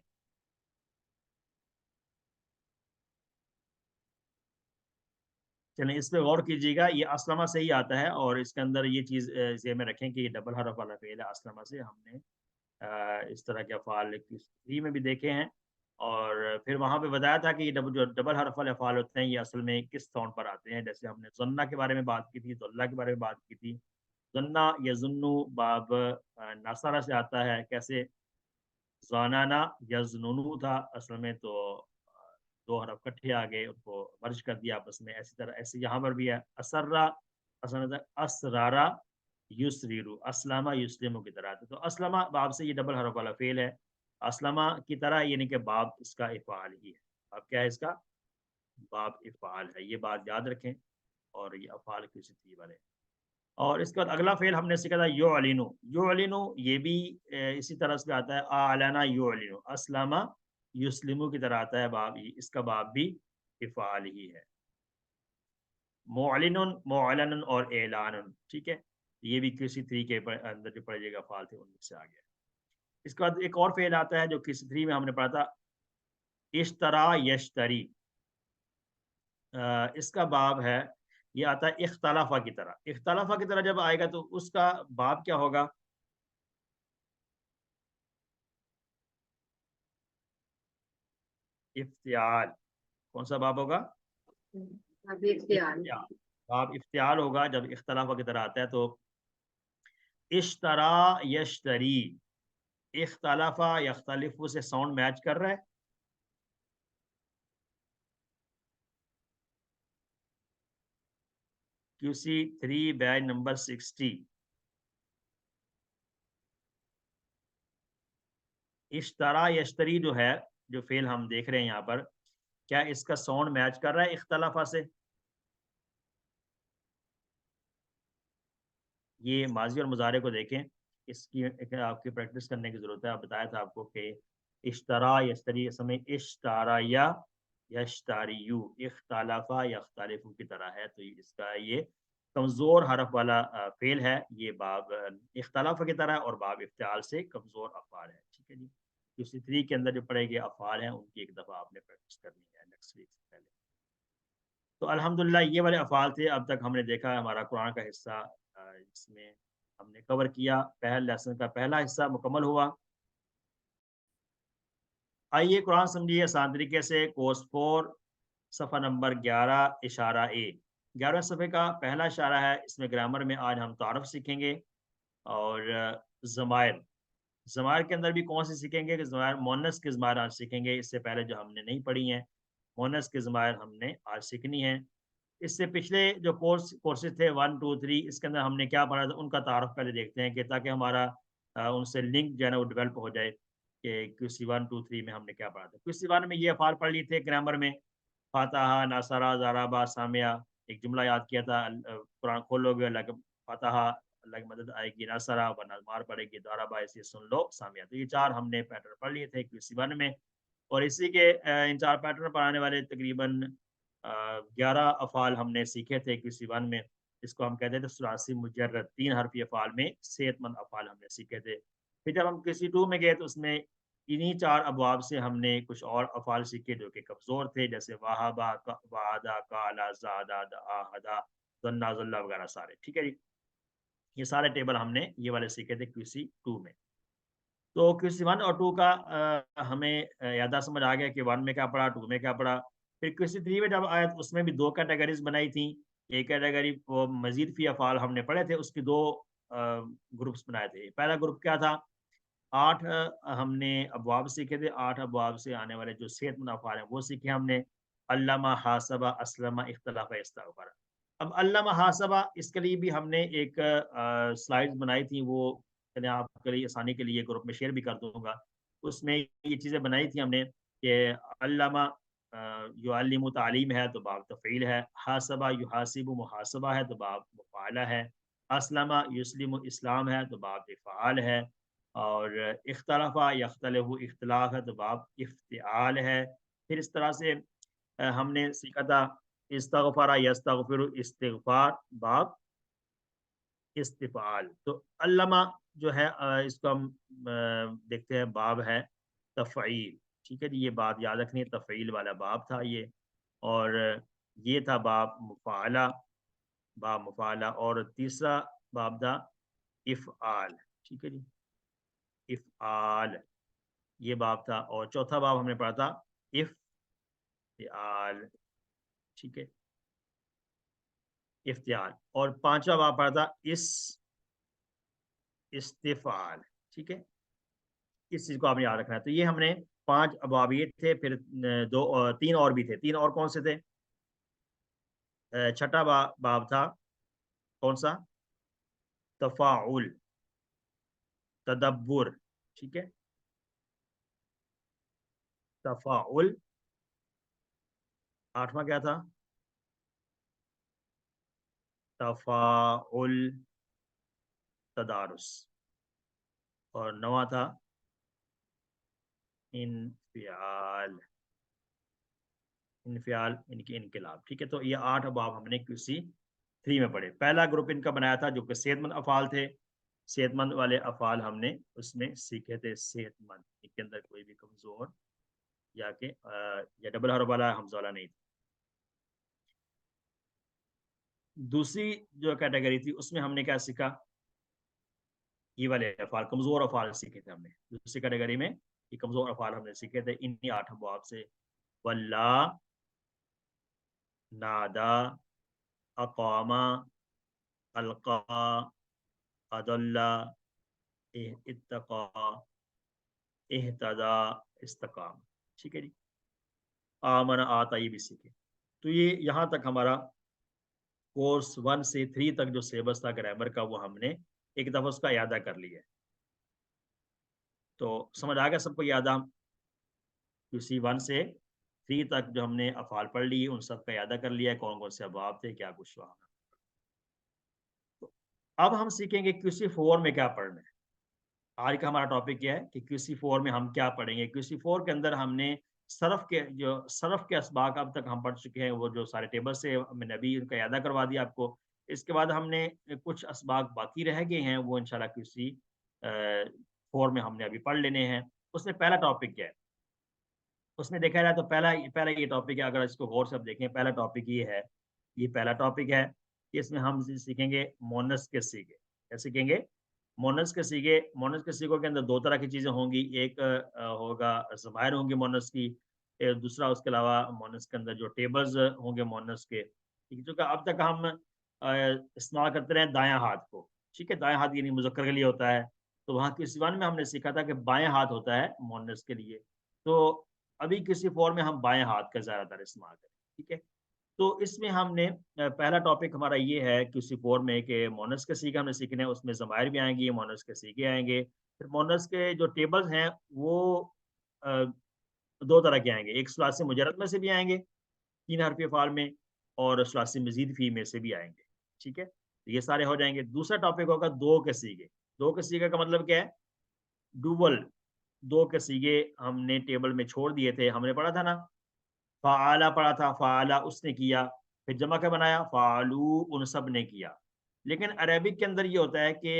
چلیں اس پہ غور کیجیے گا، یہ اسلمہ سے ہی آتا ہے، اور اس کے اندر یہ چیز ذہن میں رکھیں کہ یہ ڈبل حرف والا فعل ہے اسلمہ سے، ہم نے اس طرح کے افعال QC3 میں بھی دیکھے ہیں، اور پھر وہاں پہ بتایا تھا کہ یہ جو ڈبل حرف والے افعال ہوتے ہیں یہ اصل میں کس ساؤنڈ پر آتے ہیں، جیسے ہم نے ظنہ کے بارے میں بات کی تھی، ظلہ کے بارے میں بات کی تھی۔ ظنہ یظنو باب ناصرہ سے آتا ہے، کیسے؟ زانانا یظنونو تھا اصل میں، تو دو حرف کٹھے آ گئے، ان کو مرج کر دیا آپس میں، اسی طرح ایسے یہاں پر بھی ہے اسرا، اسرارا یسریرو، اسلامہ یسلمو کی طرح آتا ہے، تو اسلمہ باب سے یہ ڈبل حرف والا فعل ہے، اسلمہ کی طرح، یعنی کہ باب اس کا افعال ہی ہے۔ اب کیا ہے اس کا؟ باب افعال ہے، یہ بات یاد رکھیں، اور یہ افعال QC3 والے۔ اور اس کے بعد اگلا فعل ہم نے سیکھا تھا یعلنو، یعلنو یہ بھی اسی طرح سے آتا ہے، اعلنا یعلنو، اسلامہ یسلمو کی طرح آتا ہے، باب اس کا باب بھی افعال ہی ہے۔ معلن، معلن اور اعلان، ٹھیک ہے، یہ بھی QC3 کے اندر جو پڑھے گا افعال تھے ان میں سے آ گیا۔ اس کے بعد ایک اور فعل آتا ہے جو QC3 میں ہم نے پڑھا تھا، اشترا یشتری، اس کا باب ہے، یہ آتا ہے اختلافہ کی طرح، اختلافہ کی طرح جب آئے گا تو اس کا باب کیا ہوگا؟ افتعال، کون سا باب ہوگا؟ اختیار، افتعال، باب افتعال ہوگا جب اختلافہ کی طرح آتا ہے، تو اشترا یشتری، اختلافہ یختلف سے ساؤنڈ میچ کر رہا ہے، QC3 بیج نمبر 60، اشترا یشتری جو ہے، جو فعل ہم دیکھ رہے ہیں یہاں پر، کیا اس کا ساؤنڈ میچ کر رہا ہے اختلافہ سے؟ یہ ماضی اور مضارع کو دیکھیں، اس کی آپ کی پریکٹس کرنے کی ضرورت ہے. آپ بتایا تھا آپ کو کہ اشترا یشتری سمے اشتارا یا یشتاریو، اختلافا یختلفو کی طرح ہے. تو اس کا یہ کمزور حرف والا فعل ہے. یہ باب اختلاف کی طرح اور باب افتعال سے کمزور افعال ہے. ٹھیک ہے جی. اسی 3 کے اندر جو پڑے گئے افعال ہیں ان کی ایک دفعہ آپ نے پریکٹس کرنی ہے نیکسٹ ویک سے پہلے. تو الحمدللہ یہ والے افعال تھے اب تک ہم نے دیکھا. ہمارا قرآن کا حصہ اس میں ہم نے کور کیا. پہلا لیسن کا پہلا حصہ مکمل ہوا. آئیے قرآن سمجھیے آسان طریقے سے. کورس 4 صفحہ نمبر 11 اشارہ اے. 11 صفحے کا پہلا اشارہ ہے. اس میں گرامر میں آج ہم تعارف سیکھیں گے اور ضمائر. ضمائر کے اندر بھی کون سے سیکھیں گے کہ ضمائر مؤنث کے ضمائر آج سیکھیں گے. اس سے پہلے جو ہم نے نہیں پڑھی ہیں مؤنث کے ضمائر ہم نے آج سیکھنی ہے. اس سے پچھلے جو کورسز تھے 1 2 3 اس کے اندر ہم نے کیا پڑھا تھا ان کا تعارف پہلے دیکھتے ہیں کہ تاکہ ہمارا ان سے لنک جو ہے نا وہ ڈیولپ ہو جائے کہ QC 1 2 3 میں ہم نے کیا پڑھا تھا. QC 1 میں یہ افعال پڑھ لیے تھے گرامر میں. فاتحہ، ناصرہ، ضربہ، سامیہ. ایک جملہ یاد کیا تھا قرآن کھولو گے اللہ کا فاتحہ اللہ کی مدد آئے گی، ناصرہ ورنہ مار پڑے گی، ضربہ اسے سن لو، سامیہ. تو یہ 4 ہم نے پیٹرن پڑھ لیے تھے QC 1 میں. اور اسی کے ان 4 پیٹرن پڑھانے والے تقریباً 11 افعال ہم نے سیکھے تھے QC 1 میں. اس کو ہم کہتے تھے ثلاثی مجرد 3 حرفی افعال میں صحت مند افعال ہم نے سیکھے تھے. پھر جب ہم QC 2 میں گئے تو اس میں انہی 4 ابواب سے ہم نے کچھ اور افعال سیکھے جو کہ کمزور تھے، جیسے وہابا، وعدہ، قالا، زادہ، دعا، ہدا، ظنا، ظلہ وغیرہ سارے. ٹھیک ہے جی. یہ سارے ٹیبل ہم نے یہ والے سیکھے تھے QC 2 میں. تو QC 1 اور 2 کا ہمیں یادہ سمجھ آ گیا کہ 1 میں کیا پڑھا، 2 میں کیا پڑھا. پھر QC 3 میں جب آیا تو اس میں بھی 2 کیٹیگریز بنائی تھیں. ایک کیٹیگری وہ مزید فی افعال ہم نے پڑھے تھے، اس کی 2 گروپس بنائے تھے. پہلا گروپ کیا تھا، 8 ہم نے ابواب سیکھے تھے. 8 ابواب سے آنے والے جو صحت مند افعال ہیں وہ سیکھے ہم نے. علامہ، حاسبہ، اسلمہ، اختلاف، استغفر. اب علامہ، حاسبہ اس کے لیے بھی ہم نے ایک سلائڈز بنائی تھی. وہ میں آپ کے لیے آسانی کے لیے گروپ میں شیئر بھی کر دوں گا. اس میں یہ چیزیں بنائی تھی ہم نے کہ علامہ یعلم تعلیم ہے تو باب تفعیل ہے. حاسبہ یحاسب محاسبہ ہے تو باب مفعلہ ہے. اسلمہ یسلم اسلام ہے تو باب افعال ہے. اور اختلاف یختلف اختلاف ہے تو باب افتعال ہے. پھر اس طرح سے ہم نے سیکھا تھا استغفر یستغفر استغفار باب استفعال. تو علامہ جو ہے اس کو ہم دیکھتے ہیں باب ہے تفعیل. ٹھیک ہے جی. یہ بات یاد رکھنی ہے، تفعیل والا باب تھا یہ. اور یہ تھا باب مفعلہ، باب مفعلہ. اور تیسرا باب تھا افعال. ٹھیک ہے جی. افعال یہ باب تھا. اور چوتھا باب ہم نے پڑھا تھا افتعال. ٹھیک ہے، افتعال. اور 5واں باب پڑھا تھا استفعال. ٹھیک ہے، اس چیز کو آپ نے یاد رکھنا ہے. تو یہ ہم نے 5 ابواب یہ تھے. پھر 3 اور بھی تھے. 3 اور کون سے تھے؟ چھٹا باب تھا کون سا؟ تفاعل، تدبر. ٹھیک ہے، تفاعل. 8واں کیا تھا؟ تفاعل، تدارس. اور 9واں تھا انفعال، انفعال ان کی انقلاب. ٹھیک ہے، تو یہ 8 ابواب ہم نے QC 3 میں پڑھے. پہلا گروپ ان کا بنایا تھا جو کہ صحت مند افعال تھے. صحت مند والے افعال ہم نے اس میں سیکھے تھے. صحت مند ان کے اندر کوئی بھی کمزور یا کہ یا ڈبل حرف والا حمزہ والا نہیں تھا. دوسری جو کیٹیگری تھی اس میں ہم نے کیا سیکھا؟ یہ والے افعال، کمزور افعال سیکھے تھے ہم نے. دوسری کیٹیگری میں یہ کمزور افعال ہم نے سیکھے تھے انہی 8 ابواب سے. واللہ، نادا، اقاما، القا، اضل، اتقا، اہتدا، استقام. ٹھیک ہے جی. آمن، آتا یہ بھی سیکھے. تو یہ یہاں تک ہمارا کورس 1 سے 3 تک جو سلیبس تھا گرامر کا وہ ہم نے ایک دفعہ اس کا اعادہ کر لیا ہے. تو سمجھ آ گیا سب کو یاد ہم QC1 سے 3 تک جو ہم نے افعال پڑھ لی ان سب کا یادہ کر لیا ہے، کون کون سے ابواب تھے، کیا کچھ ہوا۔ تو اب ہم سیکھیں گے QC4 میں کیا پڑھنا ہے۔ آج کا ہمارا ٹاپک کیا ہے کہ QC4 میں ہم کیا پڑھیں گے۔ QC4 کے اندر ہم نے صرف کے اسباق اب تک ہم پڑھ چکے ہیں، وہ جو سارے ٹیبل سے میں نے ابھی ان کا یادہ کروا دیا آپ کو۔ اس کے بعد ہم نے کچھ اسباق باقی رہ گئے ہیں، وہ انشاءاللہ QC4 میں ہم نے ابھی پڑھ لینے ہیں۔ اس میں پہلا ٹاپک کیا ہے؟ اس میں دیکھا جائے تو پہلا یہ ٹاپک ہے، اگر اس کو غور سے اب دیکھیں، پہلا ٹاپک یہ ہے، یہ پہلا ٹاپک ہے کہ اس میں ہم سیکھیں گے مونس کے سیغے۔ کیا سیکھیں گے؟ مونس کے سیغے۔ مونس کے سیغوں کے اندر دو طرح کی چیزیں ہوں گی، ایک ہوگا ضمائر ہوں گی مونس کی، دوسرا اس کے علاوہ مونس کے اندر جو ٹیبلز ہوں گے مونس کے، کیونکہ اب تک ہم استعمال کرتے رہے دایاں ہاتھ کو، ٹھیک ہے، دایاں ہاتھ یعنی مذکر کے لیے ہوتا ہے، تو وہاں QC1 میں ہم نے سیکھا تھا کہ بائیں ہاتھ ہوتا ہے مونس کے لیے، تو ابھی QC4 میں ہم بائیں ہاتھ کا زیادہ تر استعمال کریں، ٹھیک ہے۔ تو اس میں ہم نے پہلا ٹاپک ہمارا یہ ہے QC4 میں کہ مونس کے سیغے ہم نے سیکھنے ہیں، اس میں ضمائر بھی آئیں گے، مونس کے سیغے آئیں گے، پھر مونس کے جو ٹیبلز ہیں وہ دو طرح کے آئیں گے، ایک ثلاثی مجرد میں سے بھی آئیں گے 3 حرفی افعال میں، اور ثلاثی مزید فی میں سے بھی آئیں گے، ٹھیک ہے، تو یہ سارے ہو جائیں گے۔ دوسرا ٹاپک ہوگا دو کے سیغے۔ دو کے سیغے کا مطلب کیا ہے؟ ڈوبل دو کے سیغے ہم نے ٹیبل میں چھوڑ دیے تھے، ہم نے پڑھا تھا نا، فعالا پڑھا تھا، فعالا اس نے کیا، پھر جمع کا بنایا فعلو ان سب نے کیا۔ لیکن عربک کے اندر یہ ہوتا ہے کہ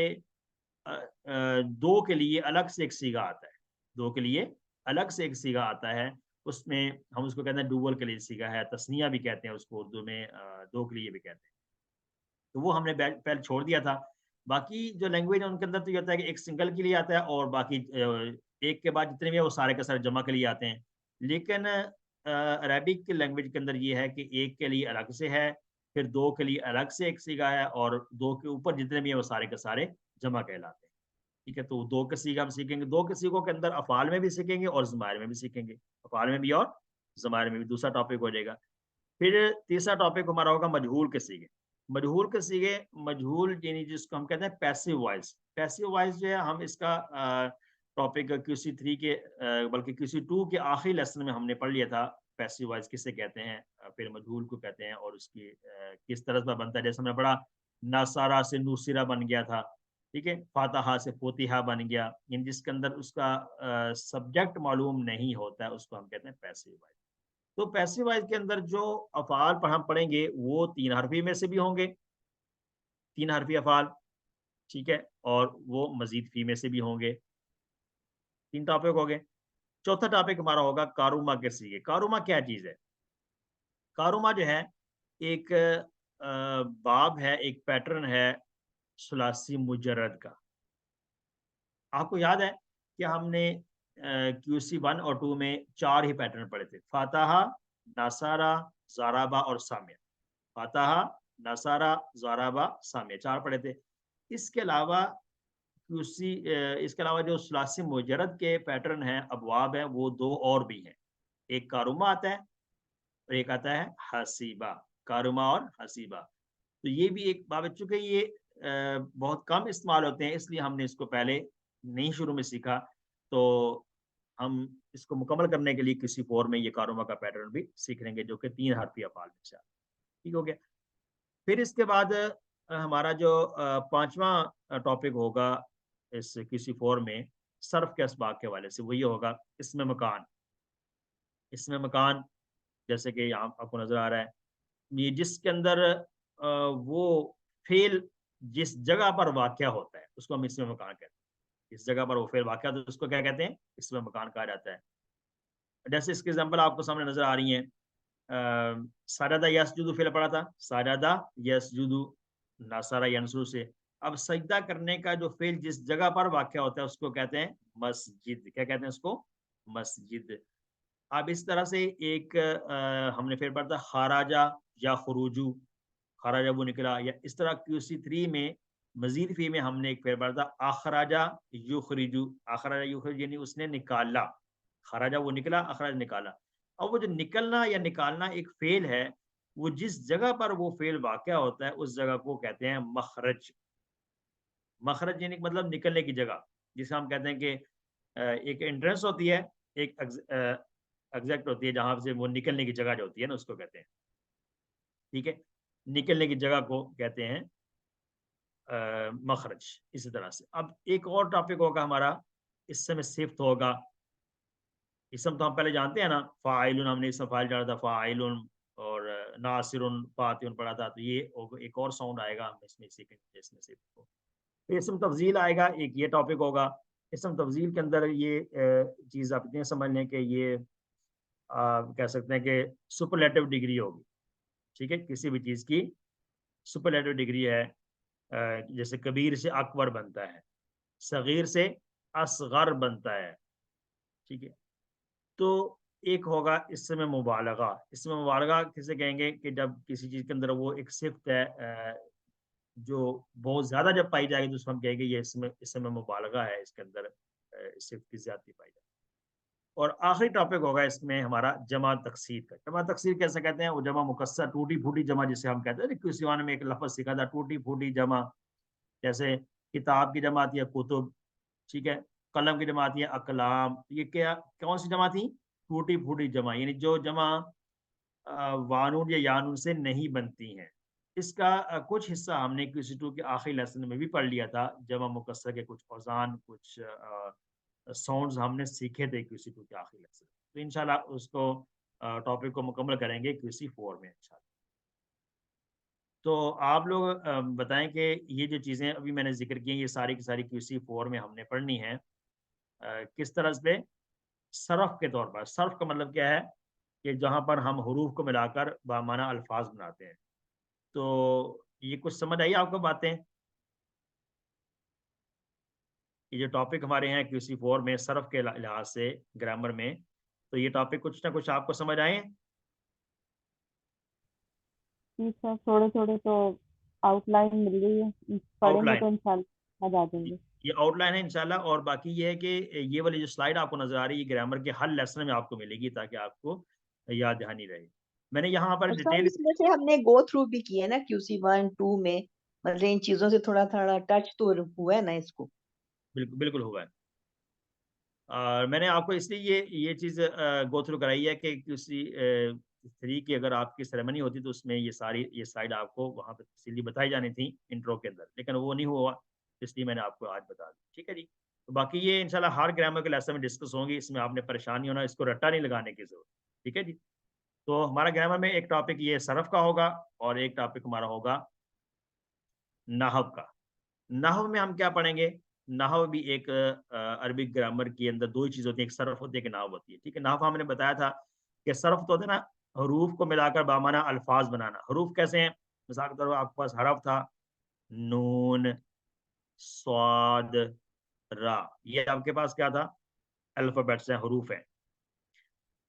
دو کے لیے الگ سے ایک سیغہ آتا ہے، دو کے لیے الگ سے ایک سیغہ آتا ہے، اس میں ہم اس کو کہتے ہیں ڈوبل کے لیے سیغہ ہے، تسنیہ بھی کہتے ہیں اس کو اردو میں، دو کے لیے بھی کہتے ہیں، تو وہ ہم نے پہلے چھوڑ دیا تھا۔ باقی جو لینگویج ہے ان کے اندر تو یہ ہوتا ہے کہ ایک سنگل کے لیے آتا ہے، اور باقی ایک کے بعد جتنے بھی ہیں وہ سارے کے سارے جمع کے لیے آتے ہیں، لیکن عربک کے لینگویج کے اندر یہ ہے کہ ایک کے لیے الگ سے ہے، پھر دو کے لیے الگ سے ایک سیغہ ہے، اور دو کے اوپر جتنے بھی ہیں وہ سارے کے سارے جمع کہلاتے ہیں، ٹھیک ہے۔ تو دو کے سیغہ ہم سیکھیں گے، دو کے سیغوں کے اندر افعال میں بھی سیکھیں گے اور ضمائر میں بھی سیکھیں گے، افعال میں بھی اور ضمائر میں بھی، دوسرا ٹاپک ہو جائے گا۔ پھر تیسرا ٹاپک ہمارا ہوگا مجہول کے سیغے۔ مجہول کے سیغے، مجہول یعنی جس کو ہم کہتے ہیں پیسو وائس۔ پیسو وائس جو ہے ہم اس کا ٹاپک QC3 کے بلکہ QC2 کے آخری لیسن میں ہم نے پڑھ لیا تھا، پیسو وائس کسے کہتے ہیں، پھر مجہول کو کہتے ہیں، اور اس کی کس طرح سے بنتا ہے، جیسے ہم نے پڑھا ناصارہ سے نوسرہ بن گیا تھا، ٹھیک ہے، فاتحہ سے فوتحہ بن گیا، یعنی جس کے اندر اس کا سبجیکٹ معلوم نہیں ہوتا ہے اس کو ہم کہتے ہیں پیسو وائس۔ تو پیسو وائز کے اندر جو افعال ہم پڑھیں گے وہ 3 حرفی میں سے بھی ہوں گے، 3 حرفی افعال، ٹھیک ہے، اور وہ مزید فی میں سے بھی ہوں گے۔ 3 ٹاپک ہو گئے۔ چوتھا ٹاپک ہمارا ہوگا کاروما کے سیغے۔ کاروما کیا چیز ہے؟ کاروما جو ہے ایک باب ہے، ایک پیٹرن ہے ثلاثی مجرد کا۔ آپ کو یاد ہے کہ ہم نے QC1 اور 2 میں 4 ہی پیٹرن پڑھے تھے، فاتحہ، ناصارہ، زارابہ اور سامیہ۔ فاتحہ، ناصارہ، زارابہ، سامیہ، 4 پڑھے تھے۔ اس کے علاوہ اس کے علاوہ جو ثلاثی مجرد کے پیٹرن ہیں، ابواب ہیں، وہ 2 اور بھی ہیں، ایک کاروما آتا ہے اور ایک آتا ہے حسیبہ، کاروما اور حسیبہ۔ تو یہ بھی ایک باب، چونکہ یہ بہت کم استعمال ہوتے ہیں، اس لیے ہم نے اس کو پہلے نہیں شروع میں سیکھا، تو ہم اس کو مکمل کرنے کے لیے QC4 میں یہ کاروما کا پیٹرن بھی سیکھ لیں گے، جو کہ 3 حرفی افعال میں سے آتا ہے، ٹھیک ہو گیا۔ پھر اس کے بعد ہمارا جو پانچواں ٹاپک ہوگا اس QC4 میں صرف کے اسباق کے حوالے سے، وہ یہ ہوگا اسم مکان۔ اسم مکان جیسے کہ یہاں آپ کو نظر آ رہا ہے، یہ جس کے اندر وہ فعل جس جگہ پر واقع ہوتا ہے اس کو ہم اسم مکان کہتے ہیں، اس جگہ پر وہ فعل واقع ہوتا ہے اس کو کیا کہتے ہیں؟ اسم مکان کہا جاتا ہے۔ جیسے اس کی ایگزامپل آپ کو سامنے نظر آ رہی ہیں، ساجدہ یسجدو فعل پڑا تھا، ساجدہ یسجدو، ناصرہ ینصرو سے۔ اب سجدہ کرنے کا جو فعل جس جگہ پر واقع ہوتا ہے اس کو کہتے ہیں مسجد۔ کیا کہتے ہیں اس کو؟ مسجد۔ اب اس طرح سے ایک ہم نے فعل پڑھا تھا خراجہ یا خروجو، خراجہ وہ نکلا، یا اس طرح QC3 میں مزید فی میں ہم نے ایک فعل پڑھا تھا اخراجہ یخرجو، اخراجہ یخرج یعنی اس نے نکالا، خراجہ وہ نکلا، اخراج نکالا۔ اور وہ جو نکلنا یا نکالنا ایک فعل ہے، وہ جس جگہ پر وہ فعل واقع ہوتا ہے اس جگہ کو کہتے ہیں مخرج۔ مخرج یعنی مطلب نکلنے کی جگہ، جسے ہم کہتے ہیں کہ ایک انٹرنس ہوتی ہے، ایک ایگزیکٹ ہوتی ہے جہاں سے وہ نکلنے کی جگہ جو ہوتی ہے نا اس کو کہتے ہیں، ٹھیک ہے، نکلنے کی جگہ کو کہتے ہیں مخرج. اسی طرح سے اب ایک اور ٹاپک ہوگا ہمارا، اس سے میں صفت ہوگا. اسم تو ہم پہلے جانتے ہیں نا، فاعل ہم نے اسم فاعل جانا تھا، فاعل اور ناصر فاتح پڑھا تھا، تو یہ ایک اور ساؤنڈ آئے گا ہم اس میں سیکھیں گے اس میں صفت کو. پھر اسم تفضیل آئے گا، ایک یہ ٹاپک ہوگا. اسم تفضیل کے اندر یہ چیز آپ اتنے سمجھ لیں کہ یہ کہہ سکتے ہیں کہ سپرلیٹو ڈگری ہوگی، ٹھیک ہے، کسی بھی چیز کی سپرلیٹو ڈگری ہے. جیسے کبیر سے اکبر بنتا ہے، صغیر سے اصغر بنتا ہے، ٹھیک ہے. تو ایک ہوگا اسم مبالغہ. اسم مبالغہ کسے کہیں گے کہ جب کسی چیز کے اندر وہ ایک صفت ہے جو بہت زیادہ جب پائی جائے گی تو اس کو ہم کہیں گے یہ اسم مبالغہ ہے، اس کے اندر صفت کی زیادتی پائی جائے گی. اور آخری ٹاپک ہوگا اس میں ہمارا جمع تکسیر کا. جمع تکسیر کیسے کہتے ہیں؟ وہ جمع مکسر، ٹوٹی پھوٹی جمع جسے ہم کہتے ہیں. کسی زمانے میں ایک لفظ سیکھا تھا، ٹوٹی پھوٹی جمع. جیسے کتاب کی جمع آتی ہے کتب، ٹھیک ہے، قلم کی جمع آتی ہے اقلام. یہ کیا کون سی جمع تھی؟ ٹوٹی پھوٹی جمع، یعنی جو جمع وانون یا یانون سے نہیں بنتی ہیں. اس کا کچھ حصہ ہم نے QC2 کے آخری لیسن میں بھی پڑھ لیا تھا. جمع مکسر کے کچھ اوزان، کچھ ساؤنڈز ہم نے سیکھے تھے QC2 کے آخری لیسن. تو انشاءاللہ اس کو ٹاپک کو مکمل کریں گے QC4 میں انشاءاللہ. تو آپ لوگ بتائیں کہ یہ جو چیزیں ابھی میں نے ذکر کی ہیں یہ ساری کی ساری QC4 میں ہم نے پڑھنی ہیں. کس طرح سے؟ صرف کے طور پر. صرف کا مطلب کیا ہے؟ کہ جہاں پر ہم حروف کو ملا کر بامعنی الفاظ بناتے ہیں. تو یہ کچھ سمجھ آئی آپ کو باتیں؟ یہ جو ٹاپک ہمارے ہیں QC4 میں صرف کے لحاظ سے گرامر میں، تو یہ ٹاپک کچھ نہ کچھ آپ کو سمجھ آئے ہیں؟ جی سر، تھوڑے تھوڑے تو آؤٹ لائن مل رہی ہے، پڑھیں آؤٹ گے لائن، تو انشاءاللہ آ جائیں گے. یہ آؤٹ لائن ہے انشاءاللہ. اور باقی یہ ہے کہ یہ والی جو سلائیڈ آپ کو نظر آ رہی ہے یہ گرامر کے ہر لیسن میں آپ کو ملے گی تاکہ آپ کو یاد دہانی رہے. میں نے یہاں پر اور سر ڈیٹیل اس میں سے ہم نے گو تھرو بھی کیے نا QC1 2 میں، مطلب ان چیزوں سے تھوڑا تھوڑا ٹچ تو ہوا ہے نا اس کو. بالکل بالکل ہوا ہے. اور میں نے آپ کو اس لیے یہ چیز گو تھرو کرائی ہے کہ QC3 کی اگر آپ کی سیریمنی ہوتی تو اس میں یہ سلائیڈ آپ کو وہاں پہ تفصیلی بتائی جانی تھی انٹرو کے اندر، لیکن وہ نہیں ہوا، اس لیے میں نے آپ کو آج بتا دی. ٹھیک ہے جی. تو باقی یہ انشاءاللہ ہر گرامر کے لیسن میں ڈسکس ہوں گی، اس میں آپ نے پریشان نہیں ہونا، اس کو رٹا نہیں لگانے کی ضرورت. ٹھیک ہے جی. تو ہمارا گرامر میں ایک ٹاپک یہ صرف کا ہوگا اور ایک ٹاپک ہمارا ہوگا نحو کا. نحو میں ہم کیا پڑھیں گے؟ نحو بھی ایک عربک گرامر کے اندر دو ہی چیز ہوتی ہے، ایک صرف ہوتی ہے، ایک نحو ہوتی ہے. ٹھیک ہے. نحو ہم نے بتایا تھا کہ صرف تو ہوتا ہے نا حروف کو ملا کر بامعنی الفاظ بنانا. حروف کیسے ہیں؟ مثال کے طور پر آپ کے پاس حرف تھا نون، صاد، را، یہ آپ کے پاس کیا تھا؟ الفابیٹس ہیں، حروف ہیں.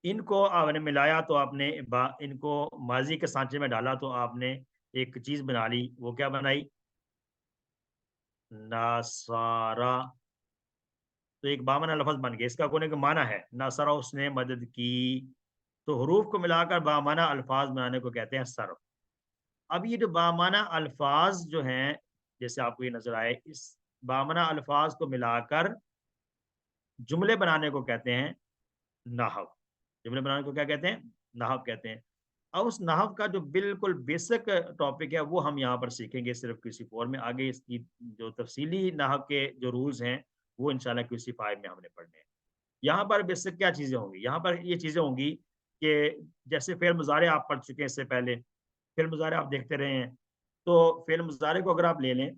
ان کو آپ نے ملایا تو آپ نے ان کو ماضی کے سانچے میں ڈالا تو آپ نے ایک چیز بنا لی. وہ کیا بنائی؟ ناصارا. تو ایک بامعنی لفظ بن گیا. اس کا کونے کا معنی ہے ناصرہ، اس نے مدد کی. تو حروف کو ملا کر بامعنی الفاظ بنانے کو کہتے ہیں صرف. اب یہ جو بامعنی الفاظ جو ہیں جیسے آپ کو یہ نظر آئے، اس بامعنی الفاظ کو ملا کر جملے بنانے کو کہتے ہیں نحو. جملے بنانے کو کیا کہتے ہیں؟ نحو کہتے ہیں. اب اس نحو کا جو بالکل بیسک ٹاپک ہے وہ ہم یہاں پر سیکھیں گے صرف QC4 میں. آگے اس کی جو تفصیلی نحو کے جو رولز ہیں وہ انشاءاللہ QC5 میں ہم نے پڑھنے ہیں. یہاں پر بیسک کیا چیزیں ہوں گی؟ یہاں پر یہ چیزیں ہوں گی کہ جیسے فعل مضارع آپ پڑھ چکے ہیں اس سے پہلے، فعل مضارع آپ دیکھتے رہے ہیں. تو فعل مضارع کو اگر آپ لے لیں،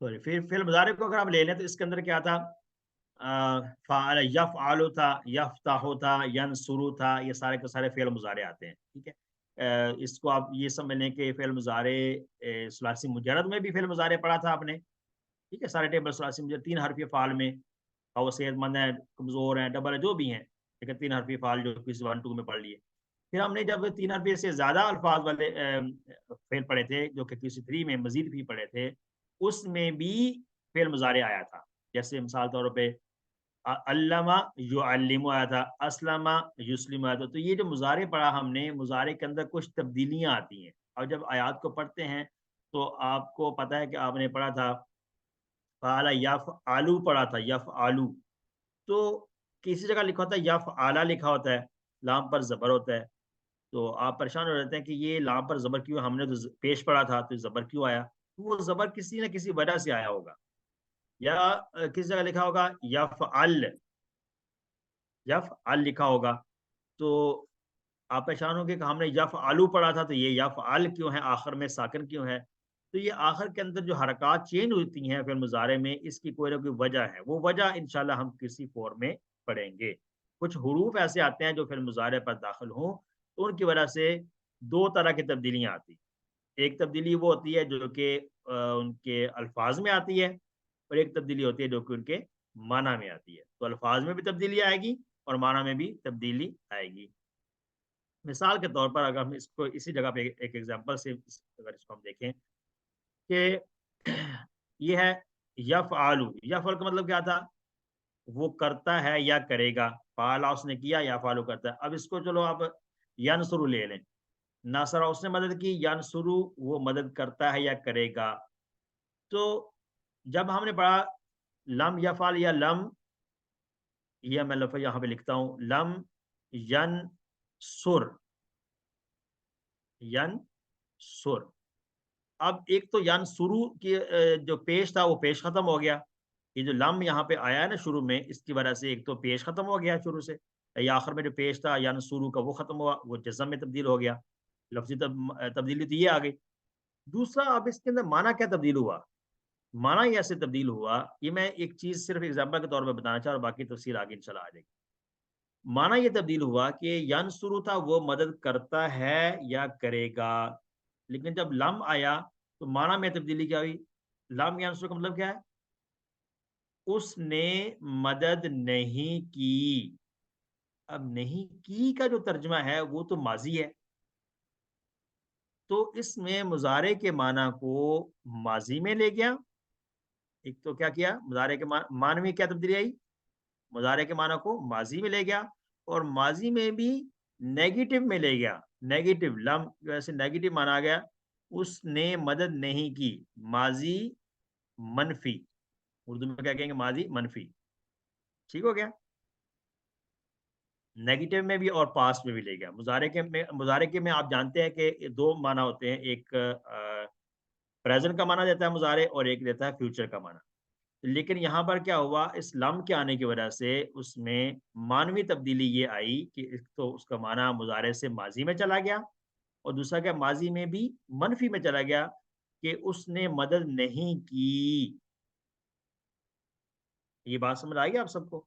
فعل مضارع کو اگر آپ لے لیں تو اس کے اندر کیا تھا؟ فعل یفعل تھا، یفتح تھا، ینصر تھا. یہ سارے کے سارے فعل مضارع آتے ہیں. ٹھیک ہے. اس کو آپ یہ سمجھ لیں کہ فعل مضارع ثلاثی مجرد میں بھی فعل مضارع پڑھا تھا آپ نے. ٹھیک ہے. سارے ٹیبل ثلاثی مجرد 3 حرفی فعال میں، اور وہ صحت مند ہیں، کمزور ہیں، ڈبل ہے، جو بھی ہیں، لیکن 3 حرفی فعال جو QC1 2 میں پڑھ لیے. پھر ہم نے جب 3 حرفی سے زیادہ الفاظ والے فعل پڑھے تھے جو کہ QC3 میں مزید بھی پڑھے تھے، اس میں بھی فعل مضارع آیا تھا. جیسے مثال طور پہ علامہ یعلم آیا تھا، اسلم یسلم آیا تھا. تو یہ جو مضارع پڑھا ہم نے، مضارع کے اندر کچھ تبدیلیاں آتی ہیں، اور جب آیات کو پڑھتے ہیں تو آپ کو پتہ ہے کہ آپ نے پڑھا تھا فعل یفعلو پڑھا تھا، یفعلو، تو کسی جگہ لکھا ہوتا ہے یفعلا لکھا ہوتا ہے، لام پر زبر ہوتا ہے، تو آپ پریشان ہو جاتے ہیں کہ یہ لام پر زبر کیوں، ہم نے تو پیش پڑھا تھا تو زبر کیوں آیا؟ وہ زبر کسی نہ کسی وجہ سے آیا ہوگا، یا کسی جگہ لکھا ہوگا یفعل، یفعل لکھا ہوگا، تو آپ پریشان ہوں گے کہ ہم نے یفعلو پڑھا تھا تو یہ یفعل کیوں ہے، آخر میں ساکن کیوں ہے؟ تو یہ آخر کے اندر جو حرکات چینج ہوتی ہیں فعل مضارع میں، اس کی کوئی نہ کوئی وجہ ہے، وہ وجہ انشاءاللہ ہم کسی فورم میں پڑھیں گے۔ کچھ حروف ایسے آتے ہیں جو فعل مضارع پر داخل ہوں تو ان کی وجہ سے دو طرح کی تبدیلیاں آتی ہیں، ایک تبدیلی وہ ہوتی ہے جو کہ ان کے الفاظ میں آتی ہے، اور ایک تبدیلی ہوتی ہے جو کہ ان کے معنی میں آتی ہے۔ تو الفاظ میں بھی تبدیلی آئے گی اور معنی میں بھی تبدیلی آئے گی۔ مثال کے طور پر اگر ہم اس کو اسی جگہ پہ ایک ایگزامپل سے اگر اس کو ہم دیکھیں کہ یہ ہے یفعلو، یفعل کا مطلب کیا تھا؟ وہ کرتا ہے یا کرے گا، فعلا اس نے کیا، یا فعلو کرتا ہے۔ اب اس کو چلو آپ ینصرو لے لیں، ناصرہ اس نے مدد کی، ینصرو وہ مدد کرتا ہے یا کرے گا۔ تو جب ہم نے پڑھا لم یفعل یا لم، یہ میں لفظ یہاں پہ لکھتا ہوں، لم ینصر، ینصر، اب ایک تو ینصرو کی جو پیش تھا وہ پیش ختم ہو گیا، یہ جو لم یہاں پہ آیا ہے نا شروع میں، اس کی وجہ سے ایک تو پیش ختم ہو گیا شروع سے، یا آخر میں جو پیش تھا ینصرو کا وہ ختم ہوا، وہ جزم میں تبدیل ہو گیا، لفظی تبدیلی تو یہ آ گئی۔ دوسرا اب اس کے اندر معنی کیا تبدیل ہوا؟ معنی یہ ایسے تبدیل ہوا، یہ میں ایک چیز صرف ایگزامپل کے طور پہ بتانا چاہ رہا ہوں، باقی تفصیل آگے انشاءاللہ آ جائے گی۔ معنی یہ تبدیل ہوا کہ ینصرو تھا وہ مدد کرتا ہے یا کرے گا، لیکن جب لم آیا تو معنی میں تبدیلی کیا ہوئی؟ لم ینصرو کا مطلب کیا ہے؟ اس نے مدد نہیں کی۔ اب نہیں کی کا جو ترجمہ ہے وہ تو ماضی ہے، تو اس میں مضارع کے معنی کو ماضی میں لے گیا، ایک تو کیا کیا، مضارع کے معنی میں کیا تبدیلی آئی؟ مضارع کے معنی کو ماضی میں لے گیا، اور ماضی میں بھی نیگیٹو میں لے گیا، نیگیٹو لم ویسے نیگیٹو معنی آ گیا، اس نے مدد نہیں کی، ماضی منفی، اردو میں کیا کہیں گے، ماضی منفی، ٹھیک ہو گیا، نیگیٹو میں بھی اور پاسٹ میں بھی لے گیا۔ مضارع کے میں آپ جانتے ہیں کہ دو معنی ہوتے ہیں، ایک پریزنٹ کا معنی دیتا ہے مضارع، اور ایک دیتا ہے فیوچر کا معنی، لیکن یہاں پر کیا ہوا، اس لم کے آنے کی وجہ سے اس میں معنوی تبدیلی یہ آئی کہ ایک تو اس کا معنی مضارع سے ماضی میں چلا گیا، اور دوسرا کیا، ماضی میں بھی منفی میں چلا گیا کہ اس نے مدد نہیں کی۔ یہ بات سمجھ آئی آپ سب کو؟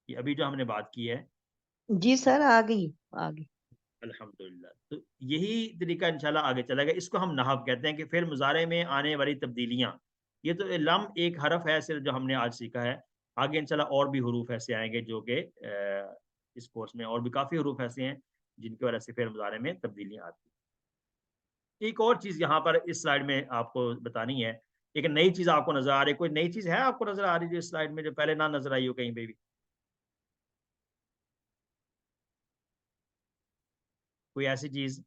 یہ ابھی جو ہم نے بات کی ہے، جی سر آ گئی، آ گئی۔ الحمدللہ، تو یہی طریقہ انشاءاللہ آگے چلے گا۔ اس کو ہم نحو کہتے ہیں کہ فعل مضارع میں آنے والی تبدیلیاں، یہ تو لم ایک حرف ہے صرف جو ہم نے آج سیکھا ہے، آگے انشاءاللہ اور بھی حروف ایسے آئیں گے جو کہ اس کورس میں اور بھی کافی حروف ایسے ہیں جن کی وجہ سے فعل مضارع میں تبدیلیاں آتی ہیں۔ ایک اور چیز یہاں پر اس سلائیڈ میں آپ کو بتانی ہے، ایک نئی چیز آپ کو نظر آ رہی ہے، کوئی نئی چیز ہے آپ کو نظر آ رہی ہے جو اس سلائیڈ میں جو پہلے نہ نظر آئی ہو کہیں پہ بھی؟ کوئی ایسی چیز،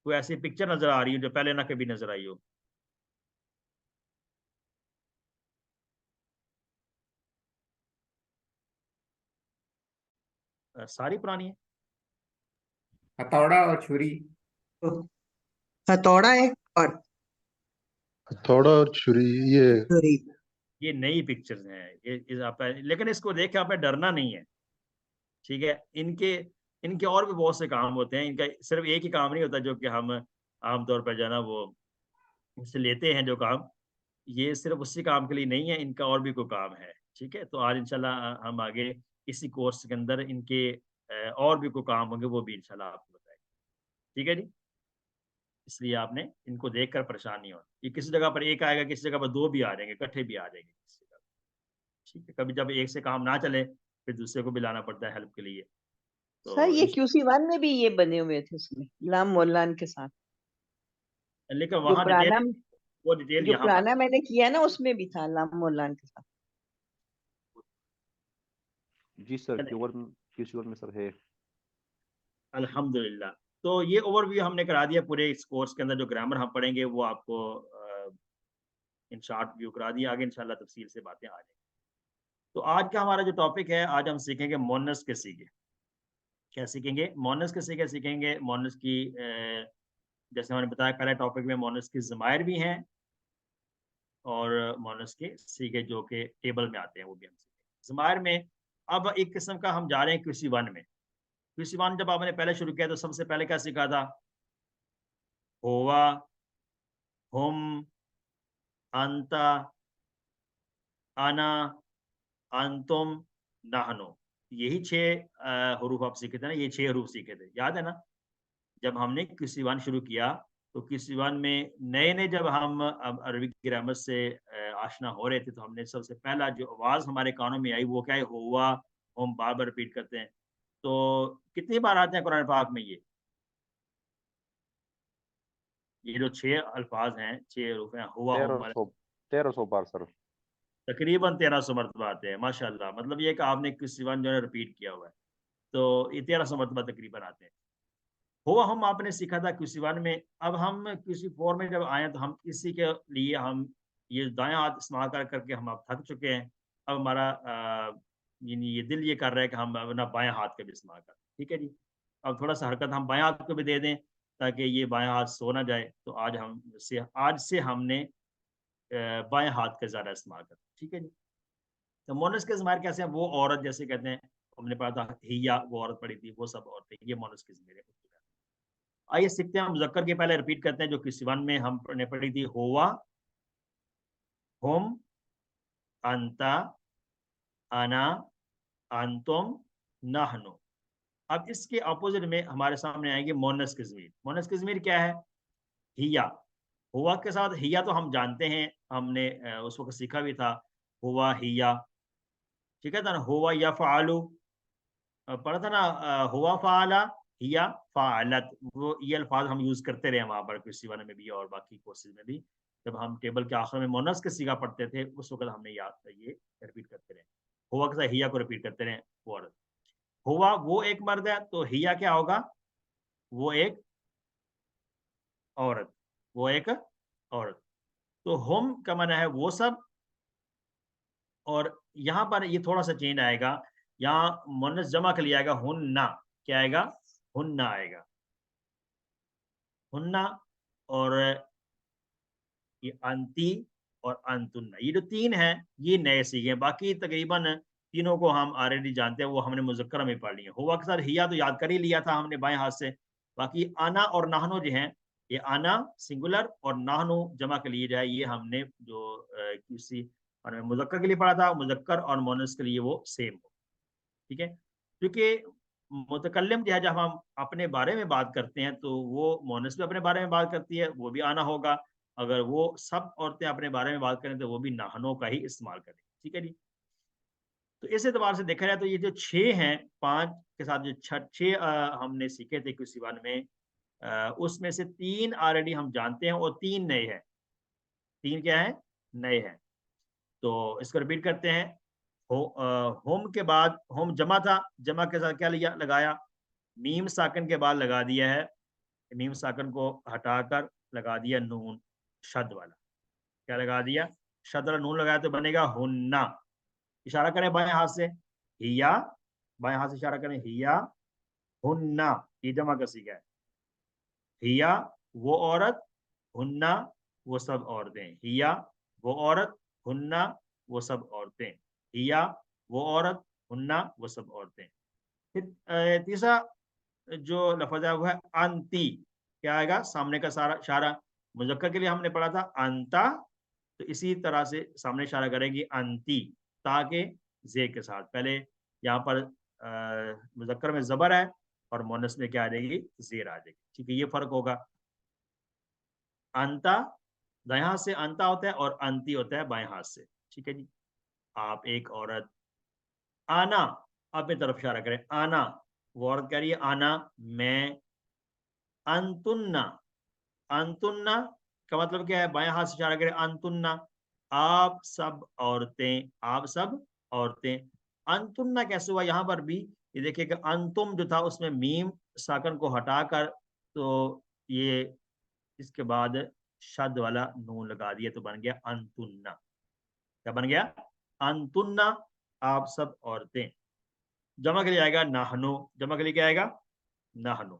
کوئی ایسی پکچر نظر آ رہی ہے جو پہلے نہ کبھی نظر آئی ہو؟ ساری پرانی ہے؟ ہتھوڑا اور چھری، ہتھوڑا ہے اور ہتھوڑا اور چھری، یہ چھری۔ یہ نئی پکچرز ہیں، لیکن اس کو دیکھ کے آپ نے ڈرنا نہیں ہے، ٹھیک ہے؟ ان کے اور بھی بہت سے کام ہوتے ہیں، ان کا صرف ایک ہی کام نہیں ہوتا جو کہ ہم عام طور پر جو ہے نا وہ اس سے لیتے ہیں جو کام، یہ صرف اسی کام کے لیے نہیں ہے، ان کا اور بھی کوئی کام ہے، ٹھیک ہے؟ تو آج انشاءاللہ ہم آگے اسی کورس کے اندر ان کے اور بھی کوئی کام ہوں گے، وہ بھی انشاءاللہ آپ کو بتائیں گے، ٹھیک ہے جی؟ اس لیے آپ نے ان کو دیکھ کر پریشان نہیں ہونا، یہ کسی جگہ پر ایک آئے گا، کسی جگہ پر دو بھی آ جائیں گے، اکٹھے بھی آ جائیں گے کسی جگہ، ٹھیک ہے؟ کبھی جب ایک سے کام نہ چلے پھر دوسرے کو بھی لانا پڑتا ہے ہیلپ کے لیے، سر تو یہ QC1 میں بھی یہ بنے ہوئے تھے، اس میں لام اور لام کے ساتھ، لیکن جو وہاں پرانا وہ ڈیٹیل جو یہاں پر پرانا میں نے کیا نا اس میں بھی تھا لام اور لام کے ساتھ۔ جی سر، کیورڈ QC1 میں سر ہے. الحمدللہ. تو یہ اوور ویو ہم نے کرا دیا پورے اس کورس کے اندر. جو گرامر ہم پڑھیں گے وہ آپ کو ان شارٹ ویو کرا دیا. آگے انشاءاللہ تفصیل سے باتیں آ جائیں. تو آج کا ہمارا جو ٹاپک ہے, آج ہم سیکھیں گے مونس کے سیگے. کیا سیکھیں گے؟ مونس کے سیگے سیکھیں گے. مونس کی جیسے ہم نے بتایا پہلے ٹاپک میں, مونس کی ضمائر بھی ہیں اور مونس کے سیگے جو کہ ٹیبل میں آتے ہیں وہ بھی ہم سیکھیں گے. ضمائر میں اب ایک قسم کا ہم جا رہے ہیں QC1 میں. QC1 جب آپ نے پہلے شروع کیا تو سب سے پہلے کیا سیکھا تھا؟ ہوا, ہم, انتا, انا, انتم, نحنو. یہی 6 حروف آپ سیکھے تھے نا, یہ 6 حروف سیکھے تھے, یاد ہے نا؟ جب ہم نے QC1 شروع کیا تو QC1 میں نئے جب ہم عربی گرامر سے آشنا ہو رہے تھے تو ہم نے سب سے پہلا جو آواز ہمارے کانوں میں آئی وہ کیا ہے؟ ہوا. ہم بار بار ریپیٹ کرتے ہیں. تو کتنی بار آتے ہیں قرآن پاک میں یہ جو 6 الفاظ ہیں, 6 حروف ہیں, ہوا, ہم, 1300 بار سر. تقریباً 1300 مرتبہ آتے ہیں. ماشاء اللہ. مطلب یہ کہ آپ نے QC1 جو ہے ریپیٹ کیا ہوا ہے, تو یہ 1300 مرتبہ تقریباً آتے ہیں. ہوا ہم آپ نے سیکھا تھا QC1 میں. اب ہم QC4 میں جب آئے تو ہم اسی کے لیے ہم یہ دائیں ہاتھ استعمال کر کے ہم اب تھک چکے ہیں. اب ہمارا یعنی یہ دل یہ کر رہا ہے کہ ہم اپنا بائیں ہاتھ کا بھی استعمال کریں. ٹھیک ہے جی. اب تھوڑا سا حرکت ہم بائیں ہاتھ کو بھی دے دیں تاکہ یہ بائیں ہاتھ سو نہ جائے. تو آج سے ہم نے بائیں ہاتھ کا زیادہ استعمال کریں. ٹھیک ہے جی. تو مونس کے ضمائر کیسے ہیں؟ وہ عورت جیسے کہتے ہیں, ہم نے پڑھا تھا ہیا, وہ عورت پڑھی تھی, وہ سب عورتیں, یہ مونس کے ضمائر ہیں. آئیے سیکھتے ہیں. ہم مذکر کے پہلے ریپیٹ کرتے ہیں جو QC1 میں ہم نے پڑھی تھی. ہوا, ہم, انتا, انا, انتم, نحنو. اب اس کے اپوزٹ میں ہمارے سامنے آئیں گے مونس کے ضمیر. مونس کے ضمیر کیا ہے؟ ہیا. ہوا کے ساتھ ہیا تو ہم جانتے ہیں, ہم نے اس وقت سیکھا بھی تھا. ہوا, ہیا, ٹھیک ہے نا. ہوا یفعلو پڑھا تھا نا. ہوا فعلا, ہیا فعلت. وہ یہ الفاظ ہم یوز کرتے رہے وہاں پر QC1 میں بھی اور باقی کورسز میں بھی. جب ہم ٹیبل کے آخر میں مونس کے سیگا پڑھتے تھے اس وقت ہم نے یہ ریپیٹ کرتے رہے. ہوا کے ساتھ ہیا کو ریپیٹ کرتے رہے. وہ عورت, ہوا وہ ایک مرد ہے تو ہیا کیا ہوگا؟ وہ ایک عورت, وہ ایک عورت. تو ہم کا معنی ہے وہ سب. اور یہاں پر یہ تھوڑا سا چینج آئے گا. یہاں مونس جمع کے لیے آئے گا ہننا. کیا آئے گا؟ ہننا آئے گا. ہننا اور یہ انتی اور انتن, یہ جو 3 ہیں یہ نئے سیکھے. باقی تقریباً تینوں کو ہم آلریڈی جانتے ہیں, وہ ہم نے مذکرہ میں پڑھ لیے. ہوا کے ساتھ ہیا تو یاد کر ہی لیا تھا ہم نے بائیں ہاتھ سے. باقی آنا اور نحنو جو ہیں, یہ آنا سنگولر اور نحنو جمع کے لیے جو ہے یہ ہم نے جو کسی مذکر کے لیے پڑھا تھا, مذکر اور مونس کے لیے وہ سیم ہو. ٹھیک ہے. کیونکہ متکلم جو ہے جب ہم اپنے بارے میں بات کرتے ہیں تو وہ مونس بھی اپنے بارے میں بات کرتی ہے, وہ بھی آنا ہوگا. اگر وہ سب عورتیں اپنے بارے میں بات کریں تو وہ بھی نحنو کا ہی استعمال کریں. ٹھیک ہے جی. تو اس اعتبار سے دیکھا جائے تو یہ جو 6 ہیں, 5 کے ساتھ جو 6 ہم نے سیکھے تھے QC1 میں, اس میں سے 3 آلریڈی ہم جانتے ہیں اور 3 نئے ہیں. 3 کیا ہیں؟ نئے ہیں. تو اس کو ریپیٹ کرتے ہیں. ہوم کے بعد, ہوم جمع تھا, جمع کے ساتھ کیا لگایا؟ میم ساکن کے بعد لگا دیا ہے, میم ساکن کو ہٹا کر لگا دیا نون شد والا. کیا لگا دیا؟ شد والا نون لگایا تو بنے گا ہننا. اشارہ کریں بائیں ہاتھ سے, ہیا, بائیں ہاتھ سے اشارہ کریں, ہیا, ہننا, یہ جمع کا سیکھا ہے. ہیا وہ عورت, ہننا وہ سب عورتیں. ہیا وہ عورت, ہننا وہ سب عورتیں. ہیا وہ عورت, ہننا وہ سب عورتیں. پھر تیسرا جو لفظ ہے وہ ہے انتی. کیا آئے گا؟ سامنے کا سارا اشارہ. مذکر کے لیے ہم نے پڑھا تھا انتا, تو اسی طرح سے سامنے اشارہ کرے گی انتی, تاکہ زے کے ساتھ. پہلے یہاں پر مذکر میں زبر ہے اور مونس میں کیا آ جائے گی؟ زیر آ جائے گی. ٹھیک ہے, یہ فرق ہوگا. انتا دائیں ہاتھ سے انتا ہوتا ہے اور انتی ہوتا ہے بائیں ہاتھ سے. ٹھیک ہے جی. آپ ایک عورت. آنا, اپنی طرف اشارہ کریں, آنا وہ عورت کہہ رہی ہے آنا میں. انتننا, انتننا کا مطلب کیا ہے؟ بائیں ہاتھ سے اشارہ کریں, انتننا آپ سب عورتیں, آپ سب عورتیں. انتننا کیسے ہوا؟ یہاں پر بھی یہ دیکھیے کہ انتم جو تھا اس میں میم ساکن کو ہٹا کر تو یہ اس کے بعد شد والا نون لگا دیا تو بن گیا انتنا. کیا بن گیا؟ انتنا، آپ سب عورتیں. جمع کے لیے آئے گا نحنو. جمع کے لیے کیا آئے گا؟ نحنو.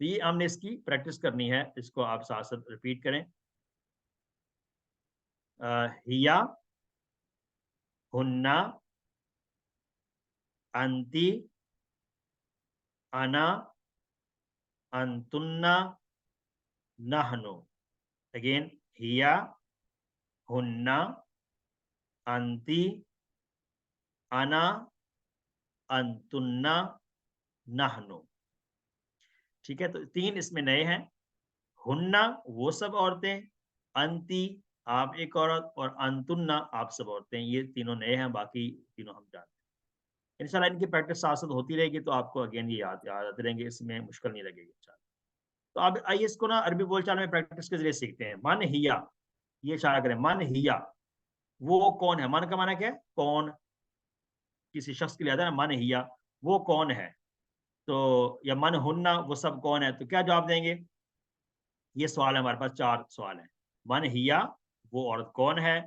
تو یہ ہم نے اس کی پریکٹس کرنی ہے، اس کو آپ ساتھ ساتھ ریپیٹ کریں. ہیا، ہننا، انتی، انا، انتنا، نحنو. اگین ہیا، ہننا، انتی، انا، انتنا، نحنو. ٹھیک ہے، تو 3 اس میں نئے ہیں. ہننا وہ سب عورتیں، انتی آپ ایک عورت، اور انتنا آپ سب عورتیں. یہ تینوں نئے ہیں، باقی تینوں ہم جانتے ہیں. انشاءاللہ ان کی پریکٹس ساتھ ساتھ ہوتی رہے گی تو آپ کو اگین یہ یاد آتے رہیں گے، اس میں مشکل نہیں لگے گی انشاءاللہ. تو اب آئیے اس کو نا عربی بول چال میں پریکٹس کے ذریعے سیکھتے ہیں. من ہیا، یہ اشارہ کریں، من ہیا وہ کون ہے. من کا معنی کیا ہے؟ کون. کسی شخص کے لیے آتا ہے نا من ہیا، وہ کون ہے. تو یا من ہننا وہ سب کون ہے. تو کیا جواب دیں گے؟ یہ سوال ہے ہمارے پاس، 4 سوال ہیں. من ہیا وہ عورت کون ہے،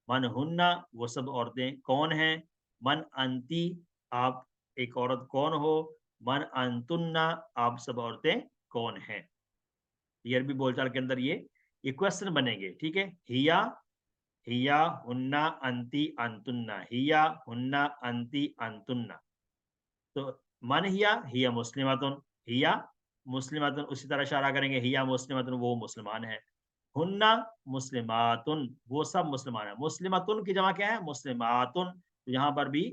من ہننا وہ سب عورتیں کون ہیں، من انتی آپ ایک عورت کون ہو، من انتنا آپ سب عورتیں کون ہیں. یہ عربی بول چال کے اندر یہ کوشچن بنیں گے. ٹھیک ہے، ہیا، ہیا، ہننا، انتی، انتنا، ہیا، ہننا، انتی، انتنا. تو من ہیا مسلماتن، ہیا مسلماتن اسی طرح اشارہ کریں گے، ہیا مسلماتن وہ مسلمان ہے. ہننا مسلماتن وہ سب مسلمان ہیں. مسلماتن کی جمع کیا ہے؟ مسلماتن. تو یہاں پر بھی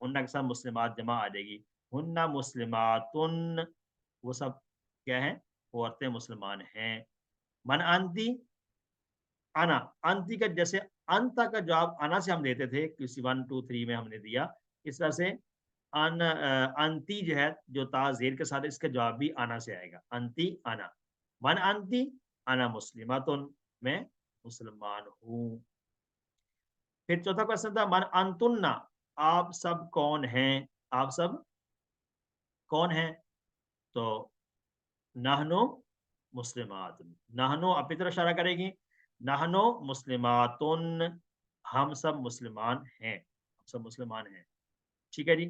ہننا کے ساتھ مسلمات جمع آ جائے گی. ہننا مسلماتن وہ سب کیا ہیں؟ عورتیں مسلمان ہیں. من انتی، انا. انتی کا جیسے انتا کا جواب انا سے ہم دیتے تھے، کسی 1 2 3 میں ہم نے دیا، اس طرح سے انتی جو ہے جو تا زیر کے ساتھ، اس کا جواب بھی انا سے آئے گا. انتی، انا. من انتی، انا مسلماتن میں مسلمان ہوں. پھر چوتھا کوشچن تھا من انتنا آپ سب کون ہیں. آپ سب کون ہیں؟ تو نحنو مسلمات. نحنو اپنی طرف اشارہ کرے گی، نحنو مسلماتن ہم سب مسلمان ہیں، ہم سب مسلمان ہیں. ٹھیک ہے جی.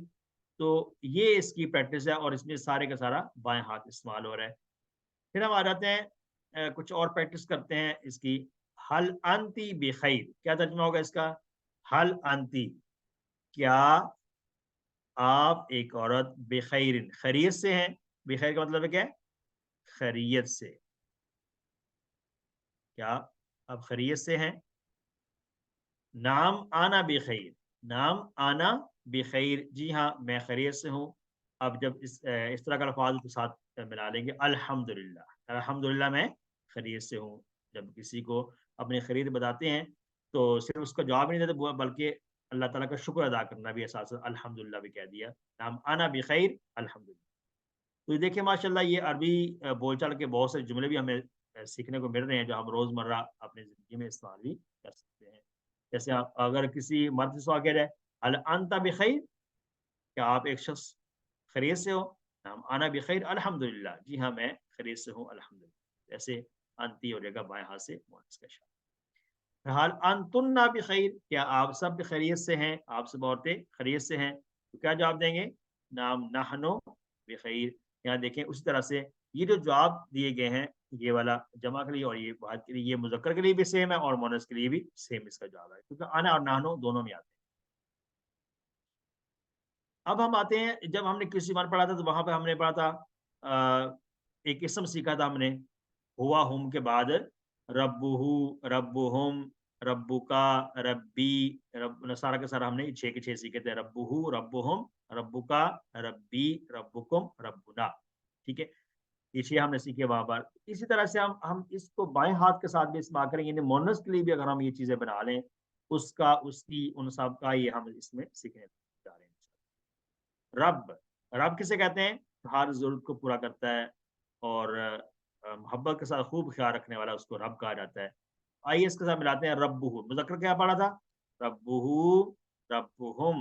تو یہ اس کی پریکٹس ہے، اور اس میں سارے کا سارا بائیں ہاتھ استعمال ہو رہا ہے. پھر ہم آ جاتے ہیں کچھ اور پریکٹس کرتے ہیں اس کی. حل انتی بخیر، کیا ترجمہ ہوگا اس کا؟ حل انتی کیا آپ ایک عورت، بخیر خیریت سے ہیں. بخیر کا مطلب ہے کیا؟ خیریت سے. کیا آپ خیریت سے ہیں؟ نام آنا بخیر، نام آنا بخیر، جی ہاں میں خیریت سے ہوں. اب جب اس طرح کا الفاظ کے ساتھ ملا لیں گے، الحمدللہ، الحمدللہ میں خیریت سے ہوں. جب کسی کو اپنی خیریت بتاتے ہیں تو صرف اس کا جواب نہیں دیتے، بلکہ اللہ تعالیٰ کا شکر ادا کرنا بھی احساس، الحمدللہ بھی کہہ دیا. نام آنا بخیر الحمدللہ. تو دیکھیں ماشاءاللہ یہ عربی بول چال کے بہت سے جملے بھی ہمیں سیکھنے کو مل رہے ہیں جو ہم روزمرہ اپنی زندگی میں استعمال بھی کر سکتے ہیں. جیسے آپ اگر کسی مرد سے سوال کیا جائے، هل انت بخیر، کیا آپ ایک شخص خیریت سے ہو؟ نعم انا بخیر الحمدللہ، جی ہاں میں خیریت سے ہوں الحمدللہ. جیسے انتی ہو جائے گا بائیں ہاتھ سے مؤنث کا اشارہ. حال انتن بخیر، کیا آپ سب خیریت سے ہیں، آپ سب عورتیں خیریت سے ہیں. تو کیا جواب دیں گے؟ نام نحنو بخیر. یہاں دیکھیں اسی طرح سے یہ جو جواب دیے گئے ہیں، یہ والا جمع کے لیے اور یہ واحد کے لیے، یہ مذکر کے لیے بھی سیم ہے اور مؤنث کے لیے بھی سیم اس کا جواب ہے، کیونکہ انا اور نحنو دونوں میں آتے ہیں. اب ہم آتے ہیں، جب ہم نے کسی بار پڑھا تھا تو وہاں پہ ہم نے پڑھا تھا ایک اسم سیکھا تھا ہم نے، ہوا ہم کے بعد ربہو، ربہم، ربکا، ربی، رب، سارا کے سارا ہم نے 6 کے 6 سیکھے تھے. ربہو، ربہم، ربکا، ربی، ربکم، ربنا. ٹھیک ہے، یہ 6 ہم نے سیکھے وہاں پر. اسی طرح سے ہم اس کو بائیں ہاتھ کے ساتھ بھی استعمال کریں گے، یعنی مؤنث کے لیے بھی اگر ہم یہ چیزیں بنا لیں، اس کا، اس کی، ان سب کا یہ ہم اس میں سیکھنے جا رہے ہیں. رب، رب کسے کہتے ہیں؟ ہر ضرورت کو پورا کرتا ہے اور محبت کے ساتھ خوب خیال رکھنے والا، اس کو رب کہا جاتا ہے. آئیے اس کے ساتھ ملاتے ہیں. ربہ، مذکر کیا پڑھا تھا؟ ربہ، ربہم،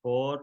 4,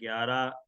11,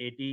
80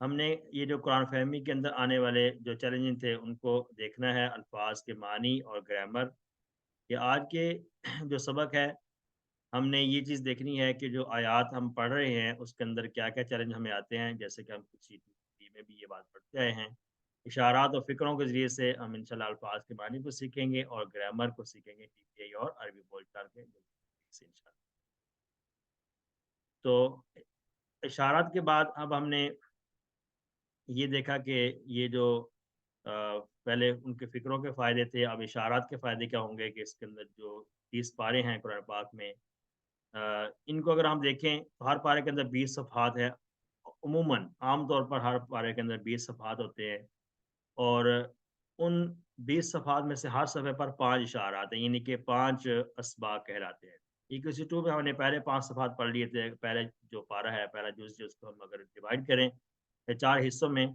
ہم نے یہ جو قرآن فہمی کے اندر آنے والے جو چیلنجنگ تھے ان کو دیکھنا ہے، الفاظ کے معنی اور گرامر. کہ آج کے جو سبق ہے ہم نے یہ چیز دیکھنی ہے کہ جو آیات ہم پڑھ رہے ہیں اس کے اندر کیا کیا چیلنج ہمیں آتے ہیں، جیسے کہ ہم کچھ میں بھی یہ بات پڑھتے آئے ہیں. اشارات اور فکروں کے ذریعے سے ہم انشاءاللہ الفاظ کے معنی کو سیکھیں گے اور گرامر کو سیکھیں گے TPI اور عربی بول چال کے سے انشاءاللہ. تو اشارات کے بعد اب ہم نے یہ دیکھا کہ یہ جو پہلے ان کے فکروں کے فائدے تھے، اب اشارات کے فائدے کیا ہوں گے کہ اس کے اندر جو 30 پارے ہیں قرآن پاک میں، ان کو اگر ہم دیکھیں تو ہر پارے کے اندر 20 صفحات ہے. عموماً عام طور پر ہر پارے کے اندر 20 صفحات ہوتے ہیں، اور ان 20 صفحات میں سے ہر صفحے پر 5 اشارات ہیں، یعنی کہ 5 اسباق کہلاتے ہیں. EQC2 میں ہم نے پہلے 5 صفحات پڑھ لیے تھے. پہلے جو پارہ ہے، پہلا جز جو اس کو ہم اگر ڈیوائڈ کریں 4 حصوں میں،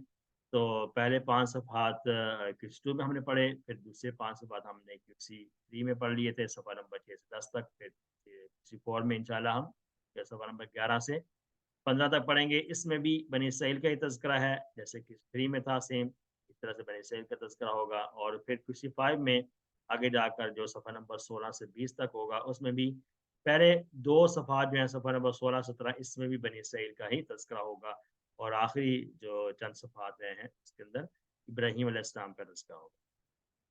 تو پہلے 5 صفحات EQC2 میں ہم نے پڑھے، پھر دوسرے 5 صفحات ہم نے EQC3 میں پڑھ لیے تھے، صفحہ نمبر 6 سے 10 تک. پھر EQC4 میں انشاءاللہ ہم صفحہ نمبر 11 سے 15 تک پڑھیں گے. اس میں بھی بنی اسرائیل کا ہی تذکرہ ہے، جیسے کہ 3 میں تھا سیم اس طرح سے بنی اسرائیل کا تذکرہ ہوگا. اور پھر EQC5 میں آگے جا کر جو صفحہ نمبر 16 سے 20 تک ہوگا، اس میں بھی پہلے 2 صفحات جو ہیں صفحہ نمبر 16-17 اس میں بھی بنی اسرائیل کا ہی تذکرہ ہوگا، اور آخری جو چند صفحات ہیں اس کے اندر ابراہیم علیہ السلام کا تذکرہ ہوگا.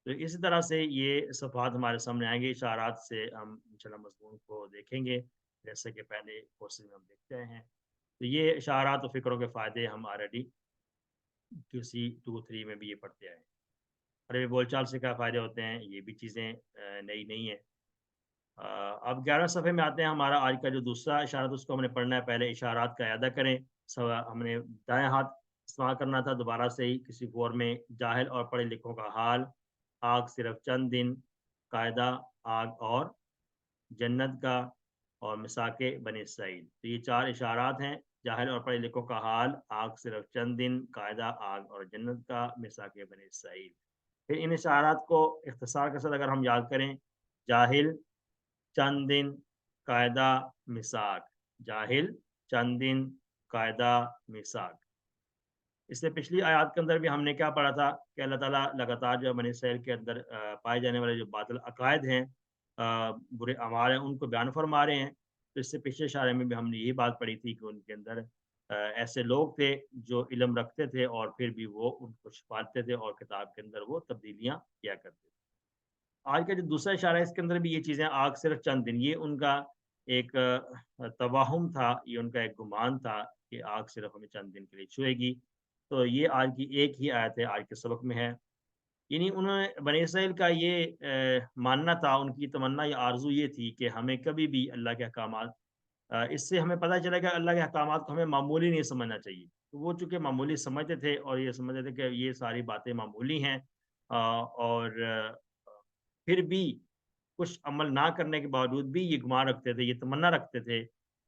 تو اسی طرح سے یہ صفحات ہمارے سامنے آئیں گے. اشارات سے ہم انشاءاللہ مضمون کو دیکھیں گے جیسے کہ پہلے کورسز میں ہم دیکھتے ہیں. تو یہ اشارات و فکروں کے فائدے ہم آلریڈی QC2-3 میں بھی یہ پڑھتے آئے ہیں. عربی بول چال سے کیا فائدے ہوتے ہیں، یہ بھی چیزیں نئی نہیں ہیں. اب 11 صفحے میں آتے ہیں. ہمارا آج کا جو دوسرا اشارات اس کو ہم نے پڑھنا ہے. پہلے اشارات کا اعادہ کریں. ہم نے دائیں ہاتھ استعمال کرنا تھا دوبارہ سے ہی. کسی فور میں جاہل اور پڑھے لکھوں کا حال، آگ صرف چند دن، قاعدہ آگ اور جنت کا، اور مساک بنی اسرائیل. تو یہ 4 اشارات ہیں. جاہل اور پڑھے لکھوں کا حال، آگ صرف چند دن، قاعدہ آگ اور جنت کا، مساک بنی اسرائیل. پھر ان اشارات کو اختصار کے ساتھ اگر ہم یاد کریں، جاہل، چند دن، قاعدہ، مساک. جاہل، چند دن، قاعدہ، مساک. اس سے پچھلی آیات کے اندر بھی ہم نے کیا پڑھا تھا کہ اللہ تعالیٰ لگاتار جو بنی اسرائیل کے اندر پائے جانے والے جو باطل عقائد ہیں، برے اعمال ہیں، ان کو بیان فرما رہے ہیں. تو اس سے پچھلے اشارے میں بھی ہم نے یہی بات پڑھی تھی کہ ان کے اندر ایسے لوگ تھے جو علم رکھتے تھے اور پھر بھی وہ ان کو چھپاتے تھے اور کتاب کے اندر وہ تبدیلیاں کیا کرتے تھے. آج کا جو دوسرا اشارہ ہے اس کے اندر بھی یہ چیزیں، آگ صرف چند دن، یہ ان کا ایک توہم تھا، یہ ان کا ایک گمان تھا کہ آگ صرف ہمیں چند دن کے لیے چھوئے گی. تو یہ آج کی ایک ہی آیت ہے، آج کے سبق میں ہے. یعنی انہوں نے بنی اسرائیل کا یہ ماننا تھا، ان کی تمنا یا آرزو یہ تھی کہ ہمیں کبھی بھی اللہ کے احکامات، اس سے ہمیں پتہ چلے گا اللہ کے احکامات کو ہمیں معمولی نہیں سمجھنا چاہیے. تو وہ چونکہ معمولی سمجھتے تھے اور یہ سمجھتے تھے کہ یہ ساری باتیں معمولی ہیں، اور پھر بھی کچھ عمل نہ کرنے کے باوجود بھی یہ گمان رکھتے تھے، یہ تمنا رکھتے تھے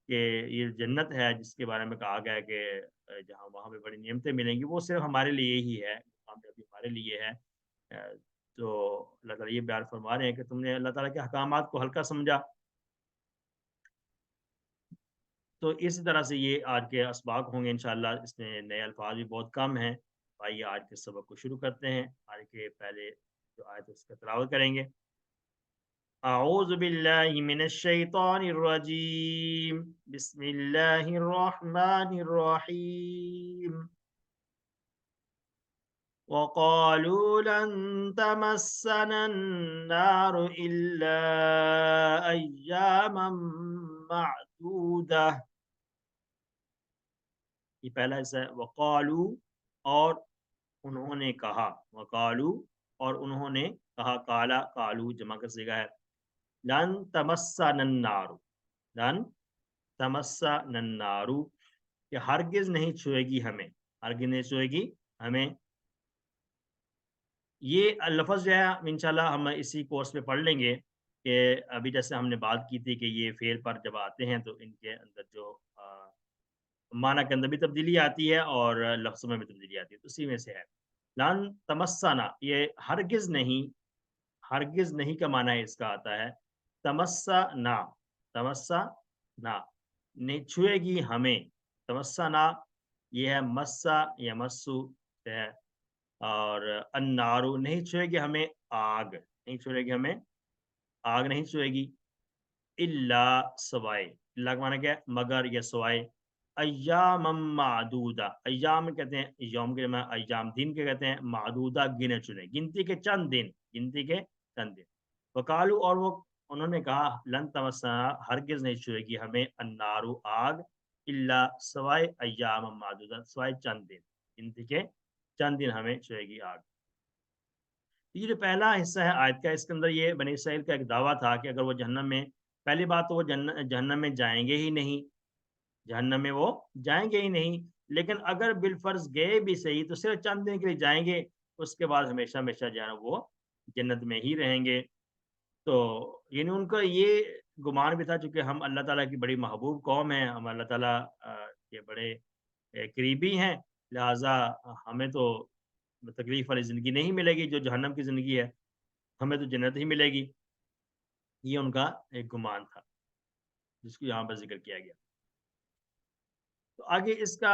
کہ یہ جنت ہے جس کے بارے میں کہا گیا ہے کہ جہاں وہاں پہ بڑی نعمتیں ملیں گی، وہ صرف ہمارے لیے ہی ہے، کامیابی ہمارے لیے ہے. تو اللہ تعالیٰ یہ بیان فرما رہے ہیں کہ تم نے اللہ تعالیٰ کے احکامات کو ہلکا سمجھا. تو اسی طرح سے یہ آج کے اسباق ہوں گے انشاءاللہ. اس میں نئے الفاظ بھی بہت کم ہیں. آئیے آج کے سبق کو شروع کرتے ہیں. آج کے پہلے جو آیت اس کا تلاوت کریں گے. اعوذ باللہ من الشیطان الرجیم، بسم اللہ الرحمن الرحیم. وقالوا لن تمسنا النار إلا أياما معدودة. یہ پہلا حصہ ہے. وقالوا، اور انہوں نے کہا. وقالوا، اور انہوں نے کہا. قالا، قالوا جمع کا صیغہ ہے. لن تمسنا النار، لن تمسنا النار، کہ ہرگز نہیں چھوئے گی ہمیں، ہرگز نہیں چھوئے گی ہمیں. یہ لفظ جو ہے انشاءاللہ ہم اسی کورس میں پڑھ لیں گے کہ ابھی جیسے ہم نے بات کی تھی کہ یہ فعل پر جب آتے ہیں تو ان کے اندر جو معنی کے اندر بھی تبدیلی آتی ہے اور لفظوں میں بھی تبدیلی آتی ہے. تو اسی میں سے ہے. لن تمسنا، یہ ہرگز نہیں، ہرگز نہیں کا معنی اس کا آتا ہے. تمسنا، تمسنا، نہیں چھوئے گی ہمیں. تمسنا یہ ہے مسا یا مسو سے ہے، اور النارو نہیں چھوئے گی ہمیں آگ، نہیں چھوئے گی ہمیں آگ، نہیں چھوئے گی، الا سوائے، اللہ کا معنی کیا ہے مگر یا سوائے، ایام معدودہ، ایام کہتے ہیں یوم کے جمع ایام، دن کے کہتے ہیں معدودہ گنے چنے، گنتی کے چند دن، گنتی کے چند دن، وکالو اور وہ انہوں نے کہا لن تمسنا ہرگز نہیں چھوئے گی ہمیں النارو آگ، الا سوائے ایام معدودہ سوائے چند دن، گنتی کے چند دن ہمیں چھوئے گی آگ۔ یہ جو پہلا حصہ ہے آیت کا، اس کے اندر یہ بنی اسرائیل کا ایک دعویٰ تھا کہ اگر وہ جہنم میں، پہلی بات تو وہ جہنم میں جائیں گے ہی نہیں، جہنم میں وہ جائیں گے ہی نہیں، لیکن اگر بالفرض گئے بھی صحیح تو صرف چند دن کے لیے جائیں گے، اس کے بعد ہمیشہ ہمیشہ جو ہے نا وہ جنت میں ہی رہیں گے۔ تو یعنی ان کا یہ گمان بھی تھا، چونکہ ہم اللہ تعالیٰ کی بڑی محبوب قوم ہیں، ہم اللہ تعالیٰ کے بڑے قریبی ہیں، لہٰذا ہمیں تو تکلیف والی زندگی نہیں ملے گی، جو جہنم کی زندگی ہے ہمیں تو جنت ہی ملے گی، یہ ان کا ایک گمان تھا جس کو یہاں پر ذکر کیا گیا۔ تو آگے اس کا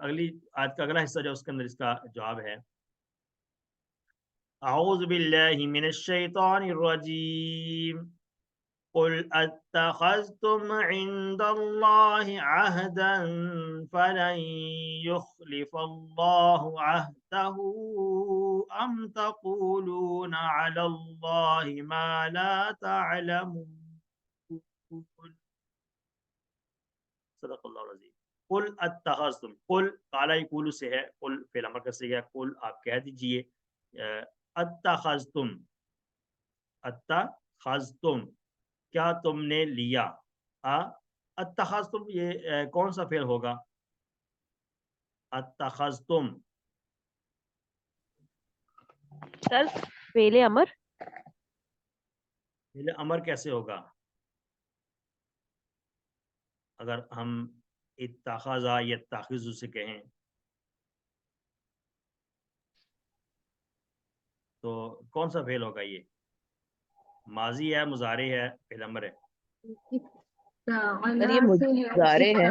اگلی آیت کا اگلا حصہ جو اس کے اندر اس کا جواب ہے، اعوذ باللہ من الشیطان الرجیم قل اتخذتم عند اللہ عہدا فلن یخلف اللہ عہدہ ام تقولون علی اللہ ما لا تعلمون۔ صدق اللہ العظیم۔ قل اتخذتم، قل قال یقول سے ہے، قل فعل امر کا صیغہ ہے، قل آپ کہہ دیجئے، اتخذتم، اتخذتم کیا تم نے لیا، اتخذتم یہ کون سا فعل ہوگا، اتخذتم سر فعل امر، فعل امر کیسے ہوگا؟ اگر ہم اتخذا یا اتخذو سے کہیں تو کون سا فعل ہوگا؟ یہ ماضی ہے، مضارع ہے، فعل امر ہے؟ سر یہ مضارع ہے،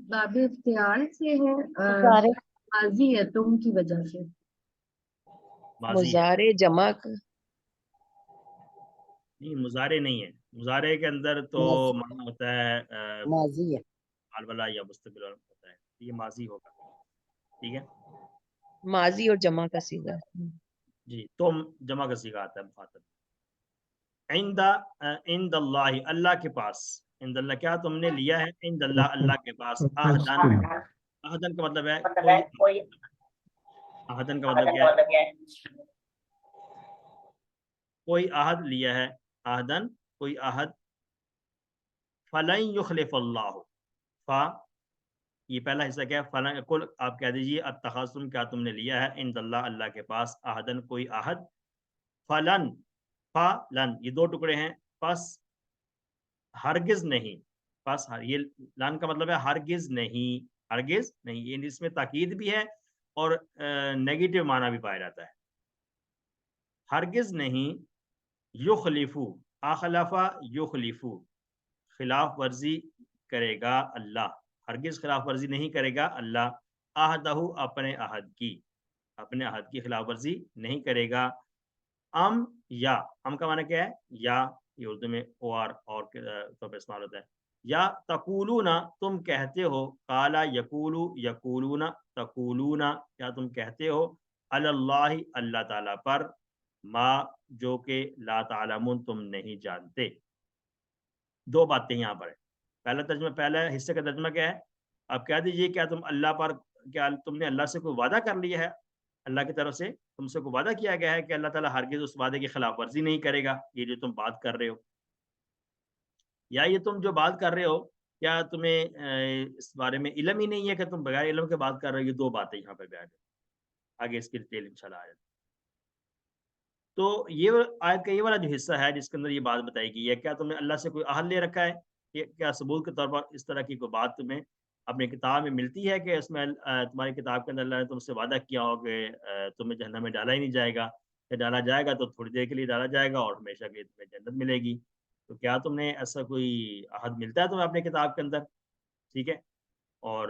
باب اختیار سے ہے، مضارع ماضی ہے تم کی وجہ سے، ماضی ہے مضارع جمع نہیں، مضارع نہیں ہے، مضارع کے اندر تو معنی ہوتا ہے ماضی ہے، حال والا یا مستقبل والا ہوتا ہے، یہ ماضی ہوگا، ٹھیک ہے ماضی اور جمع کا صیغہ۔ جی، تم جمع کا صیغہ آتا ہے مخاطب، عند اللہ اللہ کے پاس، عند اللہ کیا تم نے لیا ہے، عند اللہ اللہ کے پاس، عہدن، عہدن کا مطلب ہے کوئی، عہدن کا مطلب کیا ہے؟ کوئی عہد لیا ہے، عہدن کوئی عہد، فلن یخلف اللہ، فا یہ پہلا حصہ کیا ہے، فلن، کل آپ کہہ دیجئے اتخذتم کیا تم نے لیا ہے، عند اللہ اللہ کے پاس، عہدن کوئی عہد، فلن، فا لن یہ دو ٹکڑے ہیں، پس ہرگز نہیں، پس یہ لن کا مطلب ہے ہرگز نہیں، ہرگز نہیں، یہ اس میں تاکید بھی ہے اور نیگیٹو معنی بھی پایا جاتا ہے، ہرگز نہیں، یخلفو، اخلفا یخلفو خلاف ورزی کرے گا اللہ، ہرگز خلاف ورزی نہیں کرے گا اللہ، عہدہ اپنے عہد کی، اپنے عہد کی خلاف ورزی نہیں کرے گا، ام یا، ام کا معنی کیا ہے، یا یہ اردو میں اور کے طور پہ استعمال ہوتا ہے، یا تقولون تم کہتے ہو، قالا یقولو یقولون تقولون کیا تم کہتے ہو، علی اللہ اللہ تعالیٰ پر، ما جو کہ لا تعلمون تم نہیں جانتے۔ دو باتیں یہاں پر ہے، پہلا ترجمہ، پہلا حصے کا ترجمہ کیا ہے، آپ کہہ دیجئے کیا تم اللہ پر، کیا تم نے اللہ سے کوئی وعدہ کر لیا ہے، اللہ کی طرف سے تم سے کوئی وعدہ کیا گیا ہے کہ اللہ تعالیٰ ہرگز اس وعدے کی خلاف ورزی نہیں کرے گا، یہ جو تم بات کر رہے ہو، یا یہ تم جو بات کر رہے ہو کیا تمہیں اس بارے میں علم ہی نہیں ہے کہ تم بغیر علم کے بات کر رہے ہو، یہ دو باتیں یہاں پہ بیان ہے، آگے اس کی ڈیٹیل انشاءاللہ آ جاتی ہے۔ تو یہ آیت کا یہ والا جو حصہ ہے جس کے اندر یہ بات بتائی گئی ہے، کیا تم نے اللہ سے کوئی عہد لے رکھا ہے، کیا ثبوت کے طور پر اس طرح کی کوئی بات تمہیں اپنی کتاب میں ملتی ہے کہ اس میں تمہاری کتاب کے اندر اللہ نے تم سے وعدہ کیا ہو کہ تمہیں جہنم میں ڈالا ہی نہیں جائے گا، یا ڈالا جائے گا تو تھوڑی دیر کے لیے ڈالا جائے گا اور ہمیشہ کے لیے تمہیں جنت ملے گی، تو کیا تم نے ایسا کوئی عہد ملتا ہے تمہیں اپنی کتاب کے اندر، ٹھیک ہے، اور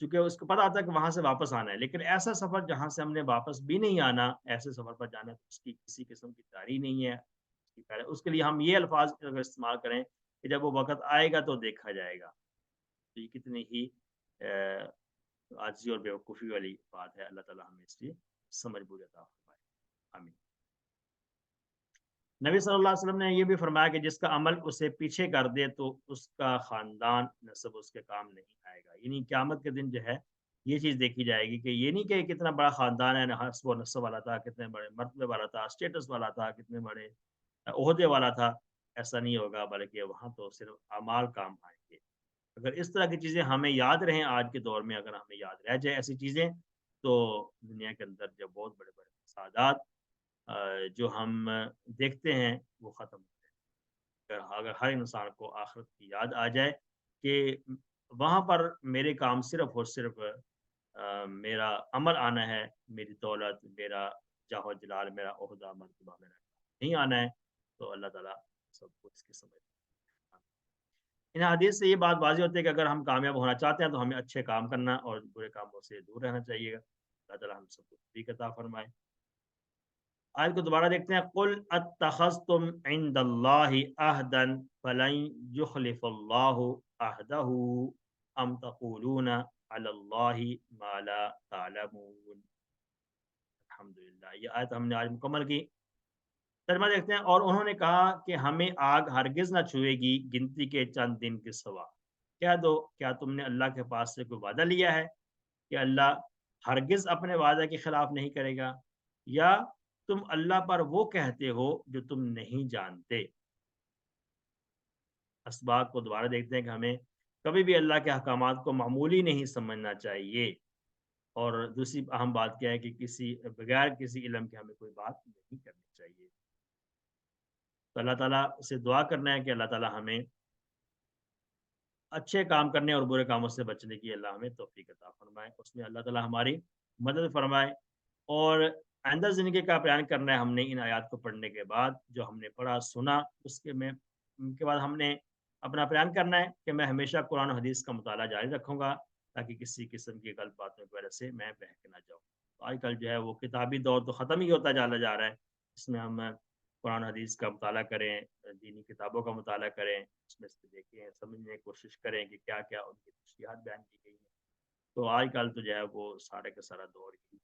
چونکہ اس کو پتا تھا کہ وہاں سے واپس آنا ہے، لیکن ایسا سفر جہاں سے ہم نے واپس بھی نہیں آنا، ایسے سفر پر جانا اس کی کسی قسم کی تیاری نہیں ہے، اس کے لیے ہم یہ الفاظ اگر استعمال کریں کہ جب وہ وقت آئے گا تو دیکھا جائے گا، تو یہ کتنی ہی عاجزی اور بیوقوفی والی بات ہے۔ اللہ تعالیٰ ہمیں اس کی سمجھ بوجھ عطا فرمائے، آمین۔ نبی صلی اللہ علیہ وسلم نے یہ بھی فرمایا کہ جس کا عمل اسے پیچھے کر دے تو اس کا خاندان نسب اس کے کام نہیں آئے گا، یعنی قیامت کے دن جو ہے یہ چیز دیکھی جائے گی کہ یہ نہیں کہ کتنا بڑا خاندان ہے، حسب و نسب والا تھا، کتنے بڑے مرتبے والا تھا، اسٹیٹس والا تھا، کتنے بڑے عہدے والا تھا، ایسا نہیں ہوگا، بلکہ وہاں تو صرف اعمال کام آئیں گے۔ اگر اس طرح کی چیزیں ہمیں یاد رہیں آج کے دور میں، اگر ہمیں یاد رہ جائے ایسی چیزیں، تو دنیا کے اندر جو بہت بڑے بڑے فسادات جو ہم دیکھتے ہیں وہ ختم ہوتے ہیں۔ اگر ہر انسان کو آخرت کی یاد آ جائے کہ وہاں پر میرے کام صرف اور صرف میرا عمل آنا ہے، میری دولت، میرا جاہ و جلال، میرا عہدہ، مرتبہ میرا نہیں آنا ہے، تو اللہ تعالیٰ سب کو اس کی سمجھ۔ ان حدیث سے یہ بات واضح ہوتی ہے کہ اگر ہم کامیاب ہونا چاہتے ہیں تو ہمیں اچھے کام کرنا اور برے کاموں سے دور رہنا چاہیے گا۔ اللہ تعالیٰ ہم سب کو توفیق عطا فرمائے۔ آیت کو دوبارہ دیکھتے ہیں، قل اتخذتم عند اللہ عہدا فلن یخلف اللہ عہدہ ام تقولون علی اللہ ما لا تعلمون۔ الحمدللہ، یہ آیت ہم نے آج مکمل کی۔ ترجمہ دیکھتے ہیں، اور انہوں نے کہا کہ ہمیں آگ ہرگز نہ چھوئے گی گنتی کے چند دن کے سوا۔ کہہ دو، کیا تم نے اللہ کے پاس سے کوئی وعدہ لیا ہے کہ اللہ ہرگز اپنے وعدہ کے خلاف نہیں کرے گا، یا تم اللہ پر وہ کہتے ہو جو تم نہیں جانتے؟ اسباق کو دوبارہ دیکھتے ہیں کہ ہمیں کبھی بھی اللہ کے احکامات کو معمولی نہیں سمجھنا چاہیے، اور دوسری اہم بات کیا ہے کہ بغیر کسی علم کے ہمیں کوئی بات نہیں کرنی چاہیے۔ تو اللہ تعالیٰ سے دعا کرنا ہے کہ اللہ تعالیٰ ہمیں اچھے کام کرنے اور برے کاموں سے بچنے کی اللہ ہمیں توفیق عطا فرمائے، اس میں اللہ تعالیٰ ہماری مدد فرمائے۔ اور آئندہ زندگی کا بیان کرنا ہے ہم نے ان آیات کو پڑھنے کے بعد، جو ہم نے پڑھا سنا اس کے بعد ہم نے اپنا بیان کرنا ہے کہ میں ہمیشہ قرآن و حدیث کا مطالعہ جاری رکھوں گا، تاکہ کسی قسم کی غلط باتوں کی وجہ سے میں بہک نہ جاؤں۔ آج کل جو ہے وہ کتابی دور تو ختم ہی ہوتا جا رہا ہے، اس میں ہم قرآن حدیث کا مطالعہ کریں، دینی کتابوں کا مطالعہ کریں، اس میں سے دیکھیں، سمجھنے کی کوشش کریں کہ کیا کیا ان کی تشریحات بیان کی گئی ہیں۔ تو آج کل تو جو ہے وہ سارے کا سارا دور ہی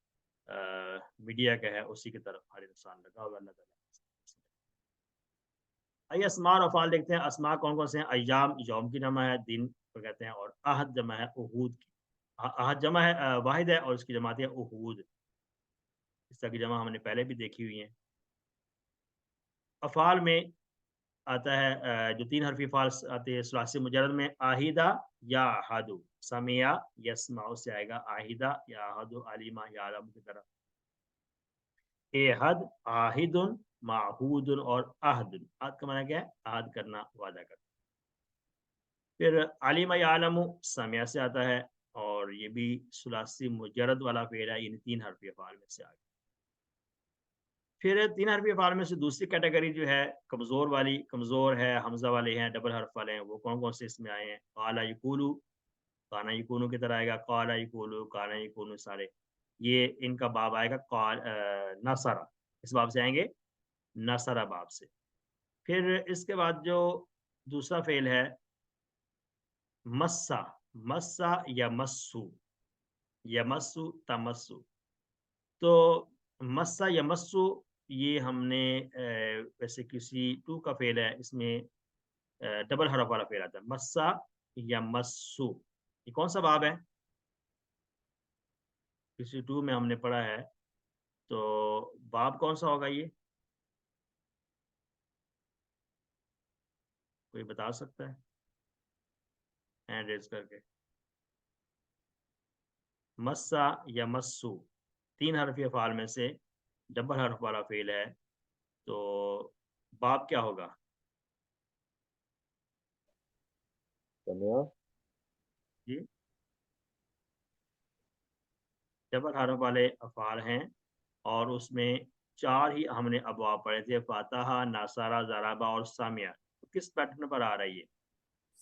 میڈیا کا ہے، اسی کی طرف ہر انسان لگا ہوا۔ اللہ تعالیٰ آئیے اسماء اور افعال دیکھتے ہیں۔ اسماء کون کون سے ہیں؟ ایام یوم کی جمع ہے، دن کو کہتے ہیں، اور عہد جمع ہے عہود کی۔ عہد جمع ہے واحد ہے، اور اس کی جماعت ہے عہود، اس طرح کی جمع ہم نے پہلے بھی دیکھی ہوئی ہیں۔ افعال میں آتا ہے جو تین حرفی افعال آتے ہیں ثلاثی مجرد میں، آہدہ یا احدو، سمعہ یسمع سے آئے گا، آہدہ یا احدو، علیمہ یا عالم کی طرف۔ احد، آہد، معہود اور عہد۔ عہد کا معنی کیا ہے؟ عہد کرنا، وعدہ کرنا۔ پھر علیم یا عالم سمعہ سے آتا ہے، اور یہ بھی ثلاثی مجرد والا فعل ہے، یعنی تین حرفی افعال میں سے آ گیا۔ پھر تین حرفی افعال میں سے دوسری کیٹیگری جو ہے کمزور والی، کمزور ہے، حمزہ والے ہیں، ڈبل حرف والے ہیں، وہ کون کون سے اس میں آئے ہیں؟ قال یقولو، کانا یکونو کی طرح آئے گا، قال یقولو، کانا یکونو، سارے یہ ان کا باب آئے گا قال نصر، اس باب سے آئیں گے، نصر باب سے۔ پھر اس کے بعد جو دوسرا فعل ہے مسا، مسا یا مسو، یا مسو تمسو، تو مسا یا مسو یہ ہم نے ویسے کسی ٹو کا فعل ہے، اس میں ڈبل حرف والا فعل آتا ہے، مسا یا مسو۔ یہ کون سا باب ہے؟ کسی ٹو میں ہم نے پڑھا ہے، تو باب کون سا ہوگا؟ یہ کوئی بتا سکتا ہے ہینڈ ریز کر کے؟ مسا یا مسو تین حرفی افعال میں سے ڈبل حرف والا فعل ہے، تو باب کیا ہوگا؟ جی، ڈبل حرف والے افعال ہیں، اور اس میں چار ہی ہم نے ابواب پڑھے تھے، فاتحہ، ناصرہ، ضربہ اور سامعہ۔ کس پیٹرن پر آ رہی ہے؟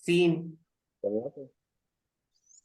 سین،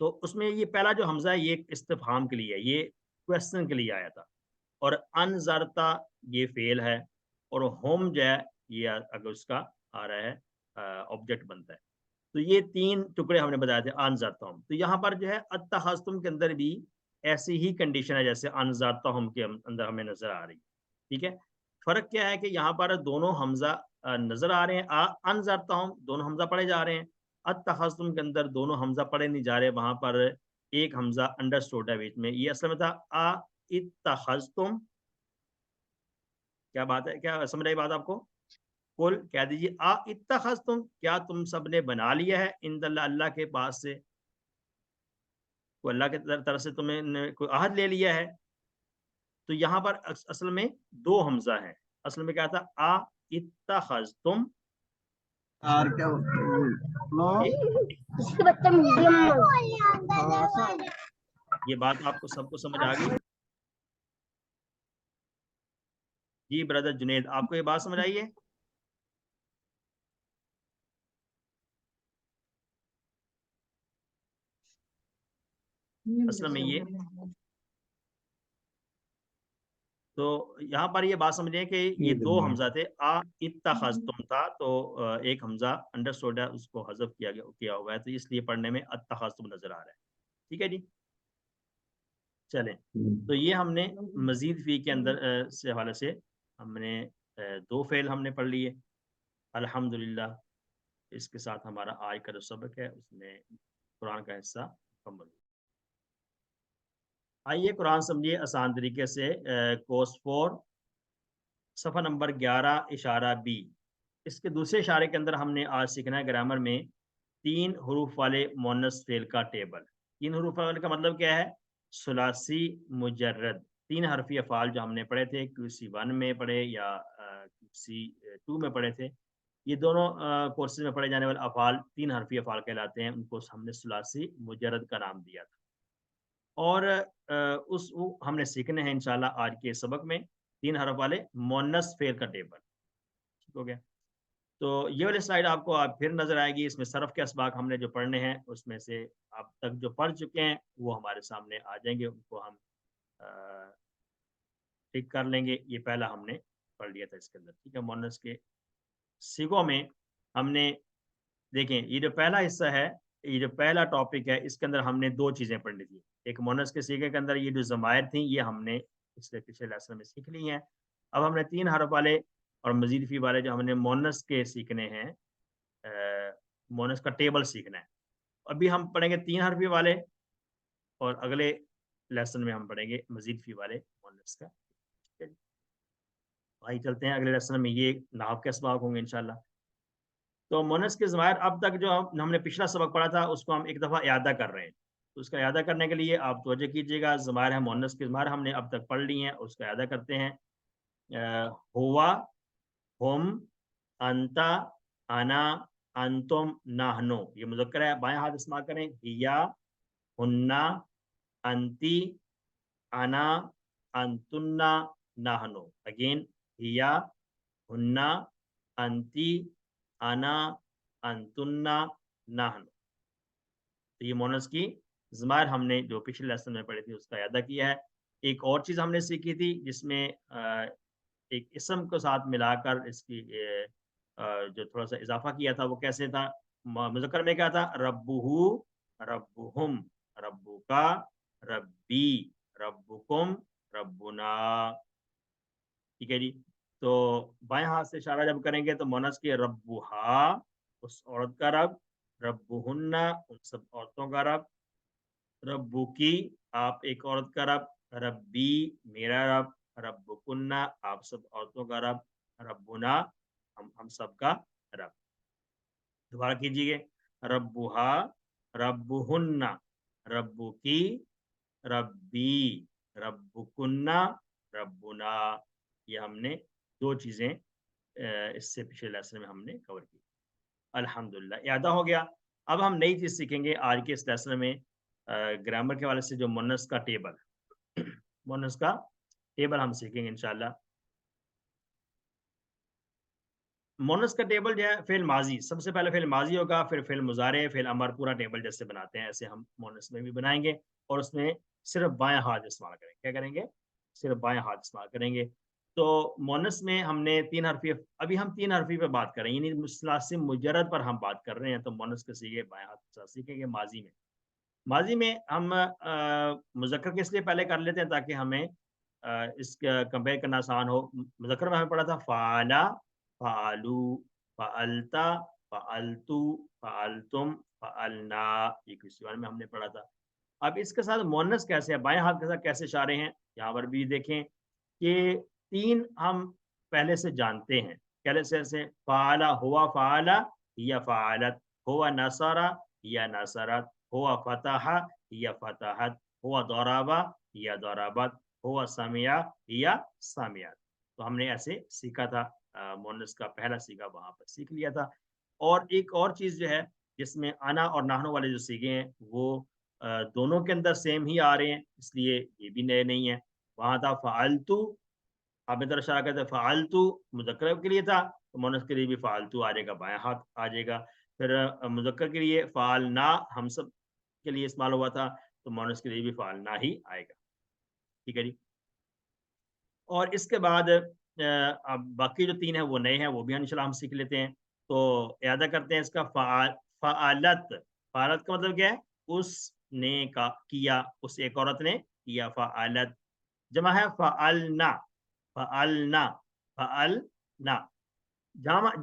تو اس میں یہ پہلا جو حمزہ ہے یہ استفہام کے لیے ہے، یہ کویسچن کے لیے آیا تھا، اور انذرتا یہ فعل ہے، اور ہم جو ہے یہ اگر اس کا آ رہا ہے آبجیکٹ بنتا ہے. تو یہ 3 ٹکڑے ہم نے بتایا تھے انذرتہم. تو یہاں پر جو ہے اتخذتم کے اندر بھی ایسی ہی کنڈیشن ہے جیسے انذرتہم کے اندر ہمیں نظر آ رہی ہے. ٹھیک ہے، فرق کیا ہے کہ یہاں پر دونوں حمزہ نظر آ رہے ہیں، انذرتہم دونوں حمزہ پڑھے جا رہے ہیں، اتخذتم کے اندر دونوں حمزہ پڑھے نہیں جا رہے، وہاں پر ایک حمزہ انڈرسٹوڈ ہے بیچ میں. یہ اصل میں تھا اتخذتم. کیا بات ہے، کیا سمجھ آئی بات آپ کو؟ کل کہہ دیجیے اتخذتم، کیا تم سب نے بنا لیا ہے عند اللہ، اللہ کے پاس سے، کوئی اللہ کی طرف سے تمہیں نے کوئی عہد لے لیا ہے. تو یہاں پر اصل میں 2 حمزہ ہیں، اصل میں کیا تھا اتخذتم. یہ بات آپ کو سب کو سمجھ آ گئی؟ جی برادر جنید، آپ کو یہ بات سمجھ آئی ہے؟ اصل میں یہ تو یہاں پر یہ بات سمجھیں کہ یہ 2 حمزہ تھے، اتخذتم تھا تو ایک حمزہ انڈرسٹوڈ ہے، اس کو حذف کیا ہوا ہے، تو اس لیے پڑھنے میں اتخذتم نظر آ رہا ہے. ٹھیک ہے جی، چلیں. تو یہ ہم نے مزید فی کے اندر سے حوالے سے ہم نے 2 فعل ہم نے پڑھ لیے الحمدللہ. اس کے ساتھ ہمارا آج کا جو سبق ہے اس میں قرآن کا حصہ مکمل ہوا. آئیے قرآن سمجھیے آسان طریقے سے. کوس 4 صفحہ نمبر 11 اشارہ بی. اس کے دوسرے اشارے کے اندر ہم نے آج سیکھنا ہے گرامر میں 3 حروف والے مؤنث فعل کا ٹیبل. 3 حروف والے کا مطلب کیا ہے؟ ثلاثی مجرد 3 حرفی افعال جو ہم نے پڑھے تھے، QC1 میں پڑھے یا QC2 میں پڑھے تھے. یہ دونوں کورسز میں پڑھے جانے والے افعال 3 حرفی افعال کہلاتے ہیں، ان کو ہم نے ثلاثی مجرد کا نام دیا تھا. اور ہم نے سیکھنے ہیں انشاءاللہ آج کے سبق میں 3 حرف والے مؤنث فعل کا ٹیبل. ٹھیک ہو گیا؟ تو یہ والی سلائیڈ آپ کو پھر نظر آئے گی. اس میں صرف کے اسباق ہم نے جو پڑھنے ہیں اس میں سے اب تک جو پڑھ چکے ہیں وہ ہمارے سامنے آ جائیں گے، ان کو ہم ٹک کر لیں گے. یہ پہلا ہم نے پڑھ لیا تھا اس کے اندر. ٹھیک ہے، مؤنث کے صیغوں میں ہم نے دیکھیں یہ جو پہلا حصہ ہے، یہ جو پہلا ٹاپک ہے، اس کے اندر ہم نے 2 چیزیں پڑھنی تھی. ایک مؤنث کے صیغے کے اندر یہ جو ضمائر تھیں یہ ہم نے پچھلے لیسن میں سیکھ لی ہیں. اب ہم نے 3 حرف والے اور مزید فی والے جو ہم نے مؤنث کے سیکھنے ہیں، مؤنث کا ٹیبل سیکھنا ہے. ابھی ہم پڑھیں گے 3 حرفی والے اور اگلے لیسن میں ہم پڑھیں گے مزید فی والے مؤنث کا. آئی چلتے ہیں اگلے لیسن میں، یہ نحو کے اسباق ہوں گے انشاءاللہ. تو مؤنث کے ضمائر اب تک جو ہم نے پچھلا سبق پڑھا تھا اس کو ہم ایک دفعہ اعادہ کر رہے ہیں. تو اس کا اعادہ کرنے کے لیے آپ توجہ کیجیے گا. ضمائر ہیں مؤنث کے ضمائر ہم نے اب تک پڑھ لی ہیں، اس کا اعادہ کرتے ہیں. ہوا، ہم، انتا، انا، انتم، نحنو. یہ مذکر ہے، بائیں ہاتھ استعمال کریں. ہیا، ہننا، انتی، انا، انتنا، نحنو. اگین ہیا، ہننا، انتی، انا، انتنا، نحنو. تو یہ مؤنث کی ضمائر ہم نے جو پچھلے لیسن میں پڑھی تھی اس کا اعادہ کیا ہے. ایک اور چیز ہم نے سیکھی تھی جس میں ایک اسم کو ساتھ ملا کر اس کی جو تھوڑا سا اضافہ کیا تھا وہ کیسے تھا. مذکر میں کیا تھا؟ ربہو، ربہم، ربکا، ربی، ربکم، ربنا. ٹھیک ہے جی. تو بائیں ہاتھ سے اشارہ جب کریں گے تو مؤنث کے ربہا اس عورت کا رب، ربہن ان سب عورتوں کا رب، ربکی آپ ایک عورت کا رب، ربی میرا رب، ربکن آپ سب عورتوں کا رب، ربنا ہم سب کا رب. دوبارہ کیجیے. ربہا، ربہن، ربکی، ربی، ربکن، ربنا. یہ ہم نے 2 چیزیں اس سے پچھلے لیسن میں ہم نے کور کی. الحمدللہ اعادہ ہو گیا. اب ہم نئی چیز سیکھیں گے آج کے اس لیسن میں گرامر کے حوالے سے جو مؤنث کا ٹیبل، مؤنث کا ٹیبل ہم سیکھیں گے انشاءاللہ. مونس کا ٹیبل جو ہے فعل ماضی، سب سے پہلے فعل ماضی ہوگا، پھر فعل مضارع، فعل امر، پورا ٹیبل جیسے بناتے ہیں ایسے ہم مونس میں بھی بنائیں گے، اور اس میں صرف بائیں ہاتھ استعمال کریں گے. کیا کریں گے؟ صرف بائیں ہاتھ استعمال کریں گے. تو مونس میں ہم نے 3 حرفی، ابھی ہم 3 حرفی پہ بات کر رہے ہیں، یعنی لازم مجرد پر ہم بات کر رہے ہیں. تو مونس کے سیغے بائیں ہاتھ کے ساتھ سیکھیں گے. ماضی میں ہم مذکر کے اس لیے پہلے کر لیتے ہیں تاکہ ہمیں اس کا کمپیئر کرنا آسان ہو. مذکر میں ہمیں پڑھا تھا فعلا، فعلو، فعلتا، فعلتو، فعلتم، فعلنا، یہ کسی میں ہم نے پڑھا تھا. اب اس کے ساتھ مونس کیسے ہے، بائیں ہاتھ کے ساتھ کیسے اشارے ہیں، یہاں پر بھی دیکھیں کہ 3 ہم پہلے سے جانتے ہیں. کیسے سے؟ فعلا ہوا فعلا یا فعلت، ہوا نصرا یا نصرت، ہوا فتح یا فتحت، ہوا ضربا یا ضربت، ہوا سمع یا سمعت. تو ہم نے ایسے سیکھا تھا، مونس کا پہلا سیگا وہاں پر سیکھ لیا تھا. اور ایک اور چیز جو ہے جس میں انا اور نحنو والے جو سیگے ہیں وہ دونوں کے اندر سیم ہی آ رہے ہیں، اس لیے یہ بھی نئے نہیں ہیں. وہاں تھا فعلتو، آپ ادھر اشارہ کرتے فعلتو مذکر کے لیے تھا، تو مونس کے لیے بھی فعلتو آ جائے گا، بائیں ہاتھ آ جائے گا. پھر مذکر کے لیے فعلنا ہم سب کے لیے استعمال ہوا تھا، تو مونس کے لیے بھی فعلنا ہی آئے گا. ٹھیک ہے جی. اور اس کے بعد اب باقی جو 3 ہیں وہ نئے ہیں، وہ بھی انشاءاللہ ہم سیکھ لیتے ہیں. تو اعادہ کرتے ہیں اس کا. فعلت، فعلت کا مطلب کیا ہے؟ اس نے کیا، اس ایک عورت نے کیا. فعلت جمع ہے فعلنا، فعلنا، فعلنا.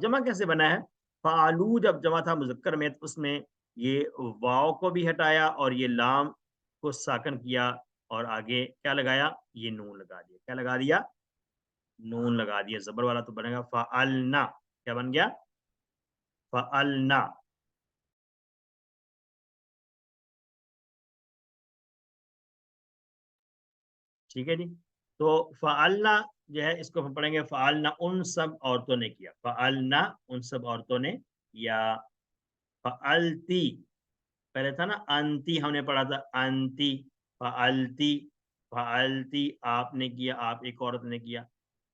جمع کیسے بنا ہے؟ فعلو جب جمع تھا مذکر میں تو اس میں یہ واو کو بھی ہٹایا اور یہ لام کو ساکن کیا اور آگے کیا لگایا؟ یہ نون لگا دیا. کیا لگا دیا؟ نون لگا دیا. زبر والا تو بنے گا فعلنا. کیا بن گیا؟ فعلنا. ٹھیک ہے جی. تو فعلنا جو ہے اس کو ہم پڑھیں گے فعلنا ان سب عورتوں نے کیا. فعلنا ان سب عورتوں نے. یا فعلتی، پہلے تھا نا انتی، ہم نے پڑھا تھا انتی. فعلتی، فعلتی آپ نے کیا، آپ ایک عورت نے کیا.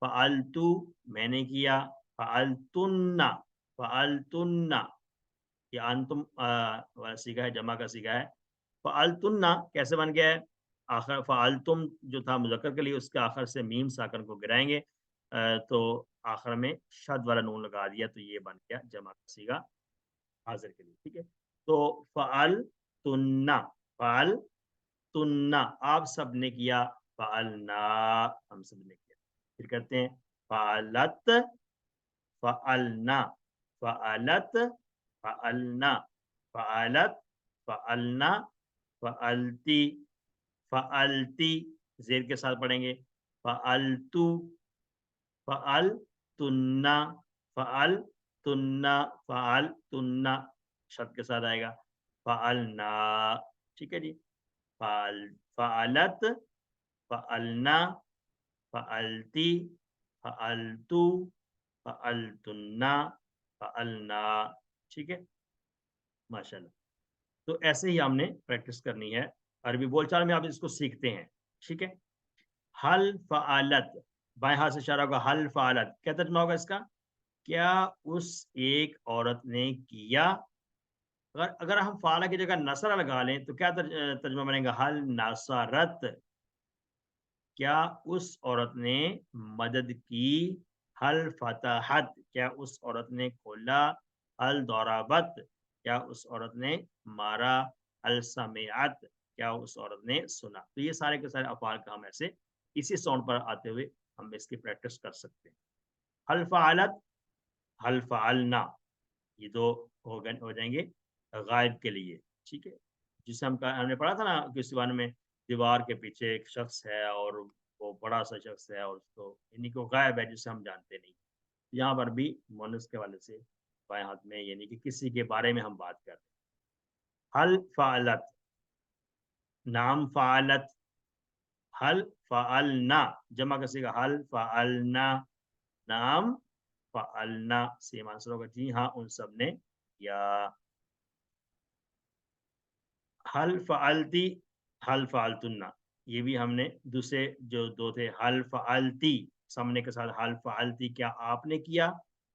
فعلتو میں نے کیا. فعلتن، فعلتن یہ انتم والا سیگا ہے، جمع کا سیگا ہے. فعلتن کیسے بن گیا ہے؟ آخر فعلتم جو تھا مذکر کے لیے اس کے آخر سے میم ساکن کو گرائیں گے تو آخر میں شد والا نون لگا دیا، تو یہ بن گیا جمع کا سیگا حاضر کے لیے. ٹھیک ہے. تو فعلتن، فعلتن آپ سب نے کیا. فعلنا ہم سب نے کیا. پھر کرتے ہیں فعلت، فعلنا، فعلت، فعلنا، فعلت، فعلنا، فعلتی، فعلتی زیر کے ساتھ پڑھیں گے. فعلتو، فعلتن، فعلتن، فعلتن شد کے ساتھ آئے گا. فعلنا. ٹھیک ہے جی. فعلت، فعلنا، فعلتی، فعلتو، فعلتن، فعلنا. ٹھیک ہے ماشاءاللہ. تو ایسے ہی ہم نے پریکٹس کرنی ہے. عربی بول چال میں آپ اس کو سیکھتے ہیں. ٹھیک ہے. حل فعلت، بائیں ہاتھ سے اشارہ ہوگا. حل فعلت کیا ترجمہ ہوگا اس کا؟ کیا اس ایک عورت نے کیا؟ اگر ہم فعلہ کی جگہ نصرہ لگا لیں تو کیا ترجمہ بنے گا؟ حل نصرت، کیا اس عورت نے مدد کی؟ حل فتحت، کیا اس عورت نے کھولا؟ حل ضربت، کیا اس عورت نے مارا؟ حل سمعت، کیا اس عورت نے سنا؟ تو یہ سارے کے سارے افعال کا ہم ایسے اسی ساؤنڈ پر آتے ہوئے ہم اس کی پریکٹس کر سکتے ہیں. حل فعلت، حل فعلنا، یہ دو ہو جائیں گے غائب کے لیے. ٹھیک ہے. جسے ہم نے پڑھا تھا نا کسی زبان میں دیوار کے پیچھے ایک شخص ہے اور وہ بڑا سا شخص ہے اور اس کو یعنی کہ وہ غائب ہے جسے ہم جانتے نہیں. یہاں پر بھی مونس کے والے سے بائیں ہاتھ میں یعنی کہ کسی کے بارے میں ہم بات کر رہے ہیں. حل فعلت، نام فعلت، حل فعلنا جمع کا صیغہ حل فعلنا، نام فعلنا سیم آنسر ہوگا. جی ہاں ان سب نے کیا. حل فعلتی، حل فعلتن، یہ بھی ہم نے دوسرے جو دو تھے. حل فعلتی سامنے کے ساتھ حل فعلتی کیا آپ نے کیا؟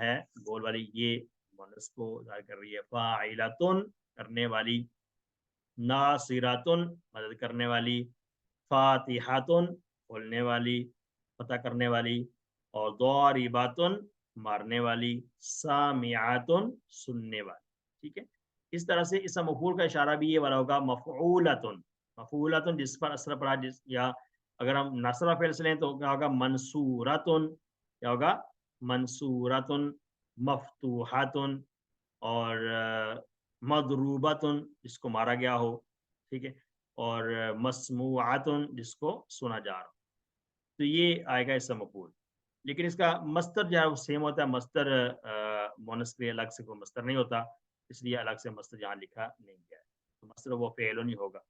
ہے گول والی، یہ مونس کو ظاہر کر رہی ہے. فاعلتن کرنے والی، ناصرتن مدد کرنے والی، فاتحتن کھولنے والی فتح کرنے والی، اور ضارباتن مارنے والی، سامعاتن سننے والی. ٹھیک ہے. اس طرح سے اسم مفعول کا اشارہ بھی یہ والا ہوگا مفعولتن. مفعولتن جس پر اثر پڑا، جس یا اگر ہم نصب فعل سے لیں تو کیا ہوگا منصورتن، کیا ہوگا منصورتن، مفتوحاتن، اور مضروباتن جس کو مارا گیا ہو. ٹھیک ہے. اور مسموعاتن جس کو سنا جا رہا ہو. تو یہ آئے گا اسم مفعول. لیکن اس کا مصدر جو ہے وہ سیم ہوتا ہے. مصدر مونس کے الگ سے کوئی مصدر نہیں ہوتا، اس لیے الگ سے مصدر یہاں لکھا نہیں گیا ہے. تو مصدر وہ فعل نہیں ہوگا.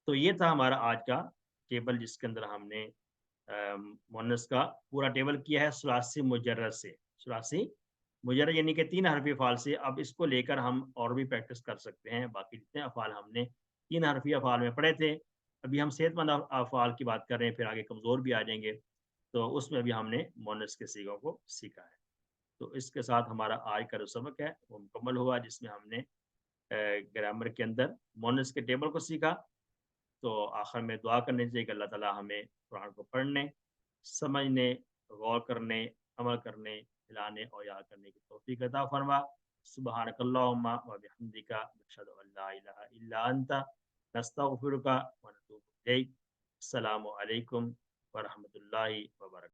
تو یہ تھا ہمارا آج کا ٹیبل، جس کے اندر ہم نے مونس کا پورا ٹیبل کیا ہے ثلاثی مجرد سے. ثلاثی مجرد یعنی کہ 3 حرفی افعال سے. اب اس کو لے کر ہم اور بھی پریکٹس کر سکتے ہیں. باقی جتنے افعال ہم نے 3 حرفی افعال میں پڑھے تھے، ابھی ہم صحت مند افعال کی بات کر رہے ہیں، پھر آگے کمزور بھی آ جائیں گے. تو اس میں ابھی ہم نے مونس کے صیغوں کو سیکھا ہے. تو اس کے ساتھ ہمارا آج کا جو سبق ہے وہ مکمل ہوا، جس میں ہم نے گرامر کے اندر مونس کے ٹیبل کو سیکھا. تو آخر میں دعا کرنی چاہیے کہ اللہ تعالیٰ ہمیں قرآن کو پڑھنے، سمجھنے، غور کرنے، عمل کرنے، کھلانے اور یاد کرنے کی توفیق عطا فرما. سبحانک اللہم و بحمدک، نشہد ان لا الہ الا انت، نستغفرک و نتوب الیک. السلام علیکم ورحمۃ اللہ وبرکاتہ.